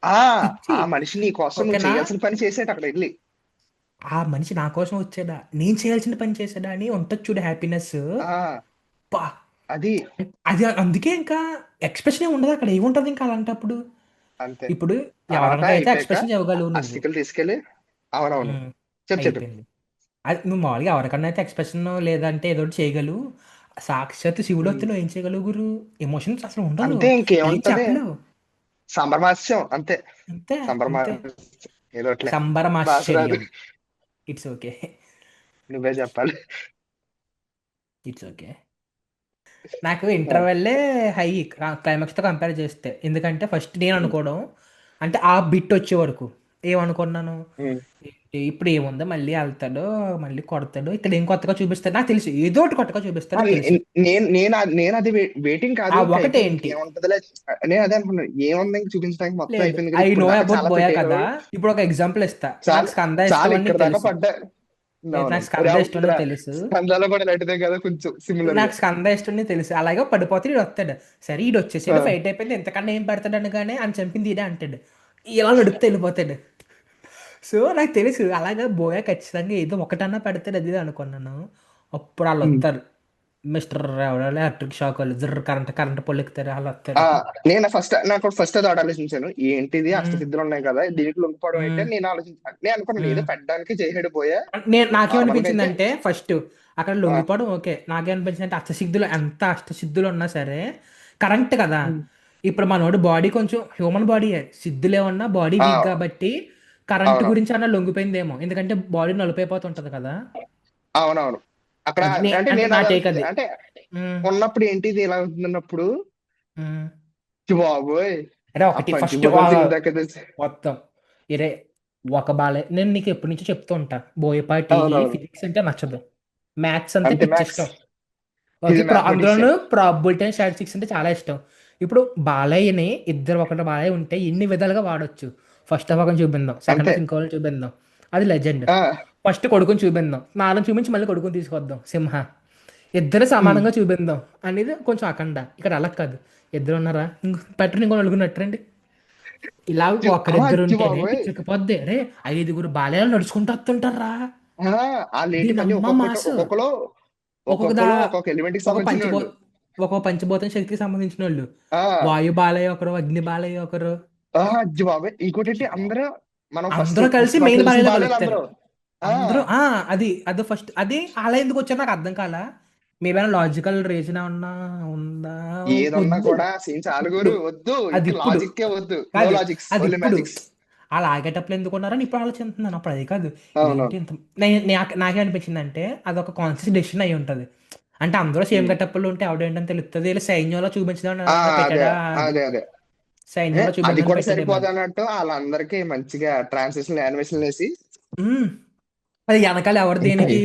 [SPEAKER 2] ఆ
[SPEAKER 3] పిచ్చి,
[SPEAKER 2] ఆ మనిషి నీ కోసం నువ్వు
[SPEAKER 3] ఓకేనా,
[SPEAKER 2] చేయాల్సిన పని చేసేట అక్కడ వెళ్ళి.
[SPEAKER 3] ఆ మనిషి నా కోసం వచ్చాడా, నేను చేయాల్సిన పని చేశాడా అని ఉంటుంది చూడు హ్యాపీనెస్.
[SPEAKER 2] ఆ
[SPEAKER 3] పా,
[SPEAKER 2] అది
[SPEAKER 3] అది అందుకే ఇంకా ఎక్స్ప్రెషన్ ఉండదు అక్కడ, ఏముంటది ఇంకా అలాంటప్పుడు.
[SPEAKER 2] అంతే.
[SPEAKER 3] ఇప్పుడు
[SPEAKER 2] తర్వాత
[SPEAKER 3] ఎవరికైతే
[SPEAKER 2] అయిపోయాక
[SPEAKER 3] ఎక్స్ప్రెషన్ ఇవ్వగలవు నువ్వు.
[SPEAKER 2] అస్థికలు తీసుకెళ్ళి, అవునవును,
[SPEAKER 3] ఉమ్,
[SPEAKER 2] చెప్పు చెప్పు.
[SPEAKER 3] అయిపోయింది. అది నువ్వు మామూలుగా ఎవరికన్నా అయితే ఎక్స్ప్రెషన్ లేదంటే ఏదో ఒకటి చేయగలవు. సాక్షాత్ శివుడు వస్తే నువ్వు ఏం చేయగలవు గురు? ఎమోషన్స్ అసలు ఉండదు.
[SPEAKER 2] అంతే,
[SPEAKER 3] ఏం
[SPEAKER 2] ఇంకేముంటది.
[SPEAKER 3] చెప్పలేవు.
[SPEAKER 2] సంబరమాస్యం అంతే.
[SPEAKER 3] అంతే అంతే.
[SPEAKER 2] సంబరమాస్యం ఏదో ఒకట్లే. బాసరాదు.
[SPEAKER 3] సంబరమాశ్చర్యం. It's okay.
[SPEAKER 2] నువ్వే చెప్పాలి.
[SPEAKER 3] It's okay. నాకు ఇంటర్వెల్లే హై క్లైమాక్స్తో కంపేర్ చేస్తే. ఎందుకంటే ఫస్ట్ నేను అనుకోవడం అంటే ఆ బిట్ వచ్చే వరకు ఏమనుకున్నాను,
[SPEAKER 2] ఉమ్.
[SPEAKER 3] ఇప్పుడు ఏముందో మళ్ళీ వెళ్తాడు, మళ్ళీ కొడతాడు, ఇక్కడ ఏం కొత్తగా చూపిస్తాడు నాకు తెలుసు, ఏదో ఒకటి కొత్తగా
[SPEAKER 2] ఆ,
[SPEAKER 3] చూపిస్తాడు తెలుసు.
[SPEAKER 2] నేను అది వెయిటింగ్
[SPEAKER 3] ఆ
[SPEAKER 2] కాదు, ఇంకా
[SPEAKER 3] ఒకటి
[SPEAKER 2] అయిపోయింది
[SPEAKER 3] ఏంటి,
[SPEAKER 2] ఇంకేముంటదిలే. నేను అదే అనుకున్నాను, ఏముంది ఇంక చూపించడానికి, మొత్తం
[SPEAKER 3] లేదు
[SPEAKER 2] అయిపోయింది కదా,
[SPEAKER 3] ఐ
[SPEAKER 2] ఇప్పుడు
[SPEAKER 3] నో
[SPEAKER 2] దాకా
[SPEAKER 3] అబౌట్
[SPEAKER 2] చాలా
[SPEAKER 3] బోయా
[SPEAKER 2] పెట్టారు.
[SPEAKER 3] కదా. ఇప్పుడు ఒక ఎగ్జాంపుల్ ఇస్తా. నాకు
[SPEAKER 2] చాలు
[SPEAKER 3] స్కంద
[SPEAKER 2] చాలు,
[SPEAKER 3] ఇష్టం అని
[SPEAKER 2] ఇక్కడ
[SPEAKER 3] నీకు
[SPEAKER 2] దాకా
[SPEAKER 3] తెలుసు.
[SPEAKER 2] పడ్డా.
[SPEAKER 3] లేదు నాకు
[SPEAKER 2] అవునవును,
[SPEAKER 3] స్కంద ఇష్టం అని
[SPEAKER 2] అవుతురా.
[SPEAKER 3] నీకు తెలుసు.
[SPEAKER 2] స్కందాలో కూడా లైట్దే కదా, కొంచెం సిమిలర్ గా.
[SPEAKER 3] నాకు స్కంద ఇష్టం అని తెలుసు. అలాగే పడిపోతే ఈడు వస్తాడు. సరే ఈడు వచ్చేసాడు,
[SPEAKER 2] ఆ,
[SPEAKER 3] ఫైట్ అయిపోయింది, ఎంతకన్నా ఏం పెడతాడు అనగానే అని చంపింది ఈడే అంటాడు. ఇలా నడుపుతూ వెళ్ళిపోతాడు. సో నాకు తెలుసు అలాగే బోయా ఖచ్చితంగా ఏదో ఒకటన్నా పెడతాడు అది ఇది అనుకున్నాను. అప్పుడు వాళ్ళు
[SPEAKER 2] ఉమ్.
[SPEAKER 3] వస్తారు. మిస్టర్ ఎవడో ఎలక్ట్రిక్ షాక్ వాళ్ళు జర్ర కరెంట్ పొల్లు ఎక్కుతారు వాళ్ళు
[SPEAKER 2] ఆ,
[SPEAKER 3] వస్తారు.
[SPEAKER 2] నాకు ఫస్ట్ అది ఆలోచించాను, ఏంటిది
[SPEAKER 3] ఉమ్,
[SPEAKER 2] అష్టసిద్ధులు ఉన్నాయి కదా, దీనికి లొంగిపోవడం అయితే
[SPEAKER 3] ఉమ్,
[SPEAKER 2] నేను ఆలోచించాను. నేను అనుకున్నాను ఏదో
[SPEAKER 3] ఉమ్.
[SPEAKER 2] పెట్టడానికి చేయడు పోయా.
[SPEAKER 3] నేను
[SPEAKER 2] నార్మల్ గా అయితే
[SPEAKER 3] నాకేమనిపించిందంటే ఫస్ట్ అక్కడ
[SPEAKER 2] ఆ,
[SPEAKER 3] లొంగిపోవడం ఓకే. నాకేమనిపించింది అంటే అష్టసిద్ధులు ఎంత అష్టసిద్ధులు ఉన్నా సరే కరెంట్ కదా.
[SPEAKER 2] ఉమ్.
[SPEAKER 3] ఇప్పుడు మనోడి బాడీ కొంచెం హ్యూమన్ బాడీయే, సిద్ధులు ఏమన్నా బాడీ
[SPEAKER 2] ఆ,
[SPEAKER 3] వీక్ కాబట్టి కరెంట్
[SPEAKER 2] అవును,
[SPEAKER 3] గురించి అన్న లొంగిపోయిందేమో, ఎందుకంటే బాడీ నలిపైపోతుంటది కదా.
[SPEAKER 2] అవునవును. అక్కడ
[SPEAKER 3] అది
[SPEAKER 2] అంటే
[SPEAKER 3] అంటే
[SPEAKER 2] నేను
[SPEAKER 3] నా
[SPEAKER 2] అది
[SPEAKER 3] టేక్
[SPEAKER 2] ఆలోచించాను,
[SPEAKER 3] అది.
[SPEAKER 2] అంటే
[SPEAKER 3] ఉమ్,
[SPEAKER 2] ఉన్నప్పుడు ఏంటిది ఇలా అవుతున్నప్పుడు,
[SPEAKER 3] ఉమ్.
[SPEAKER 2] బాబోయ్,
[SPEAKER 3] అరే
[SPEAKER 2] ఆ
[SPEAKER 3] ఒకటి ఫస్ట్
[SPEAKER 2] పంచిపోతాను సీన్ దాకా తెలిసి.
[SPEAKER 3] మొత్తం ఇరే ఒక బాలే నేను నీకు ఎప్పటి నుంచో చెప్తూ ఉంటా, బోయపాటికి
[SPEAKER 2] అవునవును,
[SPEAKER 3] ఫిజిక్స్ అంటే నచ్చదు, మ్యాథ్స్ అంటే
[SPEAKER 2] అంతే,
[SPEAKER 3] పిచ్చి
[SPEAKER 2] మ్యాథ్స్.
[SPEAKER 3] ఇష్టం. ఓకే
[SPEAKER 2] ఇది
[SPEAKER 3] అందులోనూ
[SPEAKER 2] మ్యాథమెటిషియన్.
[SPEAKER 3] ప్రాబిలిటీ అండ్ స్టాటిస్టిక్స్ అంటే చాలా ఇష్టం. ఇప్పుడు బాలయ్యని ఇద్దరు ఒకటి బాలయ్య ఉంటే ఎన్ని విధాలుగా వాడొచ్చు. ఫస్ట్ హాఫ్ ఒకరిని చూపిందాం, సెకండ్
[SPEAKER 2] అంతే.
[SPEAKER 3] హాఫ్ ఇంకోళ్ళని చూపిందాం, అది లెజెండ్.
[SPEAKER 2] ఆ,
[SPEAKER 3] ఫస్ట్ కొడుకుని చూపిందాం, నాలుగు చూపించి మళ్ళీ కొడుకుని తీసుకొద్దాం, సింహ. ఇద్దరు
[SPEAKER 2] ఉమ్.
[SPEAKER 3] సమానంగా చూపిందాం అనేది కొంచెం అఖండ. ఇక్కడ అలా కాదు, ఇద్దరు ఉన్నారా పెట్టండి ఇంకో నలుగురు నట్టరండి. ఇలా ఒకరిద్దరు
[SPEAKER 2] అచ్చి
[SPEAKER 3] ఉంటేనే
[SPEAKER 2] బాబోయ్.
[SPEAKER 3] పిచ్చకపోద్ది. అరే ఐదుగురు బాలయ్యలు నడుచుకుంటూ వస్తుంటారా,
[SPEAKER 2] ఆ, ఆ లేటి మళ్ళీ
[SPEAKER 3] దీనమ్మ
[SPEAKER 2] ఒక్కొక్కటి
[SPEAKER 3] మాసు.
[SPEAKER 2] ఒక్కొక్కరు,
[SPEAKER 3] ఒక్కొక్క దా
[SPEAKER 2] ఒక్కొక్క ఎలిమెంట్ కి
[SPEAKER 3] ఒక
[SPEAKER 2] సంబంధించిన
[SPEAKER 3] పంచభూ
[SPEAKER 2] వాళ్ళు.
[SPEAKER 3] ఒక పంచభూతం శక్తికి సంబంధించిన వాళ్ళు.
[SPEAKER 2] ఆ,
[SPEAKER 3] వాయు బాలయ్య ఒకరు, అగ్ని బాలయ్య ఒకరు.
[SPEAKER 2] అజ్జి బాబాయ్, ఇంకోటి ఏంటి, అందరూ మనం ఫస్ట్
[SPEAKER 3] అందరూ కలిసి
[SPEAKER 2] మనకు
[SPEAKER 3] మెయిన్
[SPEAKER 2] తెలిసిన
[SPEAKER 3] బాలయ్యలో
[SPEAKER 2] బాలలు
[SPEAKER 3] కలుస్తారు.
[SPEAKER 2] అందరూ. ఆ,
[SPEAKER 3] అందరూ అది ఫస్ట్ అది అలా ఎందుకు వచ్చారు నాకు అర్థం కాల. మేమైనా లాజికల్ రీజన్ ఏమన్నా ఉందా?
[SPEAKER 2] ఏదన్నా
[SPEAKER 3] వద్దు
[SPEAKER 2] కూడా సీన్
[SPEAKER 3] ఇప్పుడు
[SPEAKER 2] చాలుగోరు వద్దు,
[SPEAKER 3] అది
[SPEAKER 2] ఇంక
[SPEAKER 3] ఇప్పుడు
[SPEAKER 2] లాజిక్కే వద్దు, నో
[SPEAKER 3] కాదు,
[SPEAKER 2] లాజిక్స్,
[SPEAKER 3] అది
[SPEAKER 2] ఓన్లీ
[SPEAKER 3] ఇప్పుడు
[SPEAKER 2] మ్యాజిక్స్.
[SPEAKER 3] అలా ఆగేటప్పుడు ఎందుకు ఉన్నారని ఇప్పుడు ఆలోచిస్తున్నాను. అప్పుడు అది కాదు.
[SPEAKER 2] అవును.
[SPEAKER 3] ఇదేంటి ఇంత నాకే అనిపించింది అంటే అదొక కాన్షియస్ డెసిషన్ అయి ఉంటుంది. అంటే అందరూ సేమ్
[SPEAKER 2] ఉమ్.
[SPEAKER 3] గెటప్లు ఉంటే ఆవిడేంటని తెలుస్తుంది, ఇలా సైన్యంలో చూపించడం
[SPEAKER 2] ఆ, అదే
[SPEAKER 3] పెట్టాడా అది
[SPEAKER 2] అదే.
[SPEAKER 3] సైన్యంలో
[SPEAKER 2] అది
[SPEAKER 3] చూపించడానికి
[SPEAKER 2] కూడా
[SPEAKER 3] పెట్టాడేమో
[SPEAKER 2] సరిపోదు
[SPEAKER 3] అది.
[SPEAKER 2] అన్నట్టు వాళ్ళందరికీ మంచిగా ట్రాన్స్లేషన్ యానిమేషన్ వేసి.
[SPEAKER 3] ఉమ్, అది వెనకాల ఎవరు
[SPEAKER 2] ఇంకా
[SPEAKER 3] దేనికి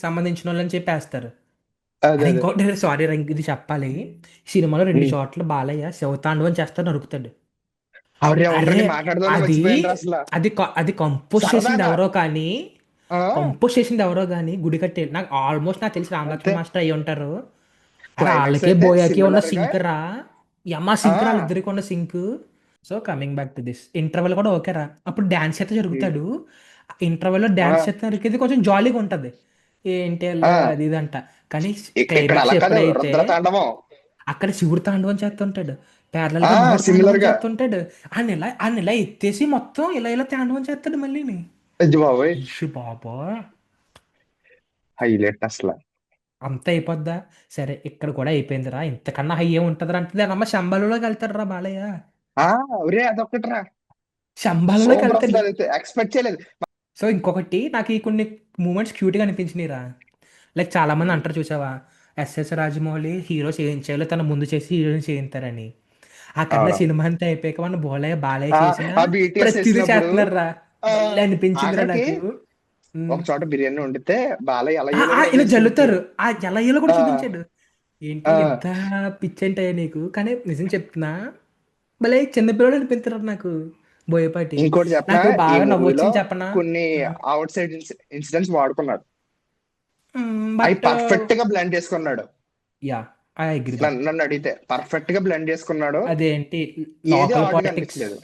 [SPEAKER 3] సంబంధించిన వాళ్ళని చెప్పేస్తారు.
[SPEAKER 2] అదే
[SPEAKER 3] అది
[SPEAKER 2] అదే.
[SPEAKER 3] ఇంకోటి సారీ ఇది చెప్పాలి. సినిమాలో రెండు
[SPEAKER 2] ఉమ్.
[SPEAKER 3] చోట్ల బాలయ్య శివతాండవం చేస్తా నరుకుతాడు.
[SPEAKER 2] ఆవిడ
[SPEAKER 3] అరే
[SPEAKER 2] ఉండండి, మాట్లాడదాం
[SPEAKER 3] అది
[SPEAKER 2] మర్చిపోయాను అసలు.
[SPEAKER 3] అది కంపోజ్ చేసింది
[SPEAKER 2] సరదాగా.
[SPEAKER 3] ఎవరో కానీ,
[SPEAKER 2] ఆ,
[SPEAKER 3] కంపోజ్ చేసింది ఎవరో కానీ గుడి కట్టే నాకు ఆల్మోస్ట్ నాకు తెలిసి రామలక్ష్మణ్
[SPEAKER 2] అంతే.
[SPEAKER 3] మాస్టర్ అయ్యి ఉంటారు. అరే
[SPEAKER 2] క్లైమాక్స్
[SPEAKER 3] వాళ్ళకి
[SPEAKER 2] అయితే
[SPEAKER 3] బోయాకి ఉన్న
[SPEAKER 2] సిమిలర్ గా.
[SPEAKER 3] సింక్ రా, యమా
[SPEAKER 2] ఆ,
[SPEAKER 3] సింక్ రా, వాళ్ళిద్దరికి ఉన్న sync. So coming back to this interval కూడా ఓకేరా. అప్పుడు డాన్స్ అయితే
[SPEAKER 2] ఉమ్.
[SPEAKER 3] జరుగుతాడు. ఇంటర్వెల్లో
[SPEAKER 2] ఆ,
[SPEAKER 3] డాన్స్ చేస్తే నరికేది కొంచెం జాలీగా ఉంటది. ఏంటి
[SPEAKER 2] ఆ,
[SPEAKER 3] అది ఇది అంట. కానీ
[SPEAKER 2] ఇక్కడ
[SPEAKER 3] క్లైమాక్స్
[SPEAKER 2] అలా కాదు,
[SPEAKER 3] ఎప్పుడైతే
[SPEAKER 2] రుద్ర తాండవం.
[SPEAKER 3] అక్కడ శివుడు తాండవం చేస్తుంటాడు, ప్యారలల్
[SPEAKER 2] ఆ,
[SPEAKER 3] గా మనోడు తాండవం
[SPEAKER 2] సిమిలర్ గా.
[SPEAKER 3] చేస్తుంటాడు. ఆయన ఇలా ఎత్తేసి మొత్తం ఇలా ఇలా తాండవం చేస్తాడు మళ్ళీని.
[SPEAKER 2] అజ్జి బాబోయ్,
[SPEAKER 3] ఇషు బాబా
[SPEAKER 2] హైలైట్ అసలు.
[SPEAKER 3] అంత అయిపోద్దా. సరే ఇక్కడ కూడా అయిపోయిందిరా, ఇంతకన్నా హై ఏం ఉంటుందిరా అంటే దాని అమ్మ శంబాలులోకి వెళ్తాడు రా బాలయ్య.
[SPEAKER 2] ఆ, ఒరే అదొక్కట్రా,
[SPEAKER 3] శంబాలులోకి
[SPEAKER 2] సూపర్ అసలు,
[SPEAKER 3] వెళ్తాడు.
[SPEAKER 2] అదైతే ఎక్స్పెక్ట్ చేయలేదు.
[SPEAKER 3] సో ఇంకొకటి నాకు ఈ కొన్ని మూమెంట్స్ క్యూట్గా అనిపించినాయిరా. లైక్ చాలా మంది అంటారు చూసావా, ఎస్ఎస్ రాజమౌళి హీరోస్ ఏం చేయాలో తన ముందు చేసి హీరోయిన్ చేయిస్తారని. ఆ కన్నా
[SPEAKER 2] అవును.
[SPEAKER 3] సినిమా అంతా అయిపోయాక మన బాలయ్య
[SPEAKER 2] ఆ,
[SPEAKER 3] చేసిన
[SPEAKER 2] ఆ బిటిఎస్
[SPEAKER 3] ప్రతిదీ
[SPEAKER 2] వేసినప్పుడు,
[SPEAKER 3] చేస్తున్నారు రా.
[SPEAKER 2] ఆ,
[SPEAKER 3] మళ్ళీ అనిపించిందిరా
[SPEAKER 2] ఆఖరికి
[SPEAKER 3] నాకు. ఉమ్.
[SPEAKER 2] ఒక చోట బిర్యానీ వండితే బాలయ్య ఎలా చేయాలో కూడా
[SPEAKER 3] ఇలా
[SPEAKER 2] తెలుసు నీకు.
[SPEAKER 3] జల్లుతారు, ఆ జలయ్యలో కూడా
[SPEAKER 2] ఆ,
[SPEAKER 3] చూపించాడు. ఏంటి
[SPEAKER 2] ఆ,
[SPEAKER 3] ఎంత పిచ్చి నీకు, కానీ నిజం చెప్తున్నా భలే చిన్నపిల్లడు అనిపించారు నాకు బోయపాటి.
[SPEAKER 2] ఇంకోటి చెప్పనా,
[SPEAKER 3] నాకు
[SPEAKER 2] ఈ
[SPEAKER 3] బాగా
[SPEAKER 2] మూవీలో
[SPEAKER 3] నవ్వొచ్చింది చెప్పనా.
[SPEAKER 2] కొన్ని అవుట్ సైడ్ ఇన్సిడెంట్స్ వాడుకున్నాడు, అవి
[SPEAKER 3] బట్
[SPEAKER 2] పర్ఫెక్ట్ గా బ్లెండ్ చేసుకున్నాడు.
[SPEAKER 3] Yeah I agree that.
[SPEAKER 2] నన్ను అడిగితే పర్ఫెక్ట్ గా బ్లెండ్ చేసుకున్నాడు.
[SPEAKER 3] అదేంటి
[SPEAKER 2] ఏది
[SPEAKER 3] లోకల్
[SPEAKER 2] ఆడ్ గా
[SPEAKER 3] పాలిటిక్స్,
[SPEAKER 2] అనిపించలేదు.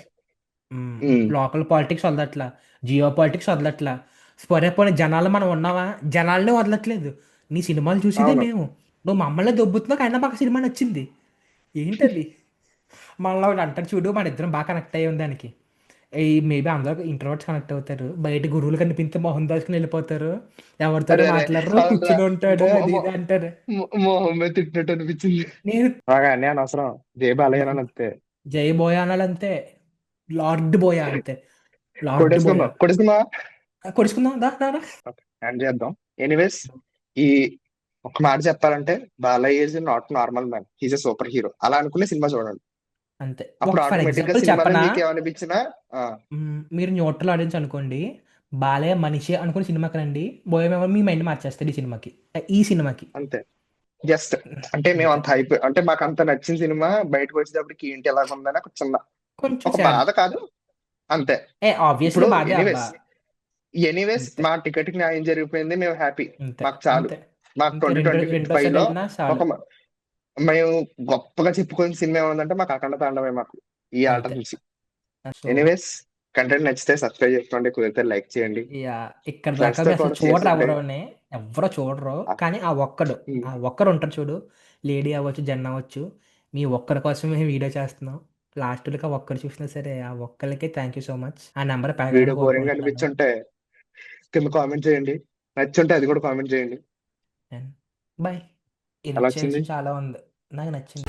[SPEAKER 2] ఉమ్.
[SPEAKER 3] లోకల్ పాలిటిక్స్ వదలట్లా, జియో పాలిటిక్స్ వదలట్లా. పోనీ పోనీ జనాలు మనం ఉన్నావా, జనాలనే వదలట్లేదు. నీ సినిమాలు చూసేదే
[SPEAKER 2] అవును.
[SPEAKER 3] మేము. నువ్వు మమ్మల్ని దొబ్బుతున్నావు అయినా మాకు సినిమా నచ్చింది. ఏంటది? మనలో ఒకడు అంటాడు చూడు, మన ఇద్దరం బాగా కనెక్ట్ అయ్యి ఉంది దానికి. మేబీ అందరూ ఇంట్రోవర్ట్స్ కనెక్ట్ అవుతారు. బయట గురువులు కనిపిస్తే మొహం దాచుకుని వెళ్ళిపోతారు. ఎవరితోనూ
[SPEAKER 2] అరే అరే
[SPEAKER 3] మాట్లాడరు,
[SPEAKER 2] అవునరా
[SPEAKER 3] కూర్చుని ఉంటాడు అది ఇది అంటారు.
[SPEAKER 2] మొహం మీద తిట్టినట్టు అనిపించింది.
[SPEAKER 3] నేను
[SPEAKER 2] బాగా అన్నీ అనవసరం. జై బాలయ్య అని అంతే.
[SPEAKER 3] జై బోయా అనాలంతే, లార్డ్ బోయా అంతే, లార్డ్ బోయా.
[SPEAKER 2] కొట్టేసుకుందాం కొట్టేసుకుందాం.
[SPEAKER 3] కొడుచుకుందాం దా దా దా.
[SPEAKER 2] ఎండ్ చేద్దాం. ఎనీవేస్, ఈ ఒక మాట చెప్పాలంటే Balayya is not normal man, he's a super hero. అలా అనుకునే సినిమా చూడండి.
[SPEAKER 3] అంతే.
[SPEAKER 2] అప్పుడు
[SPEAKER 3] ఫర్
[SPEAKER 2] ఆటోమేటిక్ గా
[SPEAKER 3] ఎగ్జాంపుల్
[SPEAKER 2] సినిమాలో
[SPEAKER 3] చెప్పనా,
[SPEAKER 2] మీకు ఏమనిపించినా ఆ,
[SPEAKER 3] మీరు న్యూట్రల్ ఆడియన్స్ అనుకోండి, బాలయ్య మనిషి అనుకుని సినిమాకి రండి, బోయా మేము మీ మైండ్ మార్చేస్తాడు ఈ సినిమాకి.
[SPEAKER 2] అంతే. జస్ట్ అంటే మేము
[SPEAKER 3] అంతే.
[SPEAKER 2] అంత హైప్, అంటే మాకు అంత నచ్చిన సినిమా బయటకు వచ్చేటప్పటికి ఏంటి ఎలా ఉందని ఒక చిన్న
[SPEAKER 3] కొంచెం
[SPEAKER 2] ఒక
[SPEAKER 3] సాడ్.
[SPEAKER 2] బాధ కాదు అంతే.
[SPEAKER 3] ఆబ్వియస్లీ
[SPEAKER 2] ఇప్పుడు
[SPEAKER 3] బాధే అబ్బా.
[SPEAKER 2] ఎనీవేస్
[SPEAKER 3] అంతే
[SPEAKER 2] మా టికెట్ కి న్యాయం జరిగిపోయింది, మేము హ్యాపీ.
[SPEAKER 3] అంతే
[SPEAKER 2] మాకు చాలు.
[SPEAKER 3] అంతే
[SPEAKER 2] మాకు
[SPEAKER 3] అంతే. రెండో
[SPEAKER 2] 2025
[SPEAKER 3] రెండోసారి
[SPEAKER 2] లో
[SPEAKER 3] వెళ్ళినా
[SPEAKER 2] ఒక
[SPEAKER 3] చాలు.
[SPEAKER 2] మేము గొప్పగా చెప్పుకునే సినిమా ఏముందంటే మాకు అఖండ తాండవే, మాకు ఈ ఆట
[SPEAKER 3] అంతే.
[SPEAKER 2] నుంచి.
[SPEAKER 3] సో
[SPEAKER 2] ఎనీవేస్, కంటెంట్ నచ్చితే సబ్స్క్రైబ్ చేసుకోండి, కుదిరితే లైక్ చేయండి,
[SPEAKER 3] యా, ఇక్కడ దాకా
[SPEAKER 2] ఫ్రెండ్స్ తో
[SPEAKER 3] మీరు అసలు
[SPEAKER 2] కూడా షేర్
[SPEAKER 3] చూడరు
[SPEAKER 2] చేయండి.
[SPEAKER 3] ఎవరోనే, ఎవ్వరో చూడరు.
[SPEAKER 2] ఆ,
[SPEAKER 3] కానీ
[SPEAKER 2] ఉమ్,
[SPEAKER 3] ఆ ఒక్కరు ఉంటారు చూడు, లేడీ అవ్వచ్చు, జెన్ అవ్వచ్చు, మీ ఒక్కరి కోసం మేము వీడియో చేస్తున్నాం. లాస్ట్కి ఆ ఒక్కరు చూసినా సరే, ఆ ఒక్కరికి థ్యాంక్ యూ సో మచ్. ఆ నెంబర్ పెరగాలని
[SPEAKER 2] వీడియో బోరింగ్
[SPEAKER 3] కోరుకుంటున్నాను.
[SPEAKER 2] అనిపించుంటే కింద కామెంట్ చేయండి, నచ్చుంటే అది కూడా కామెంట్ చేయండి.
[SPEAKER 3] బాయ్.
[SPEAKER 2] ఎలా వచ్చింది?
[SPEAKER 3] ఇరిటేషన్ చాలా ఉంది, నాకు నచ్చింది.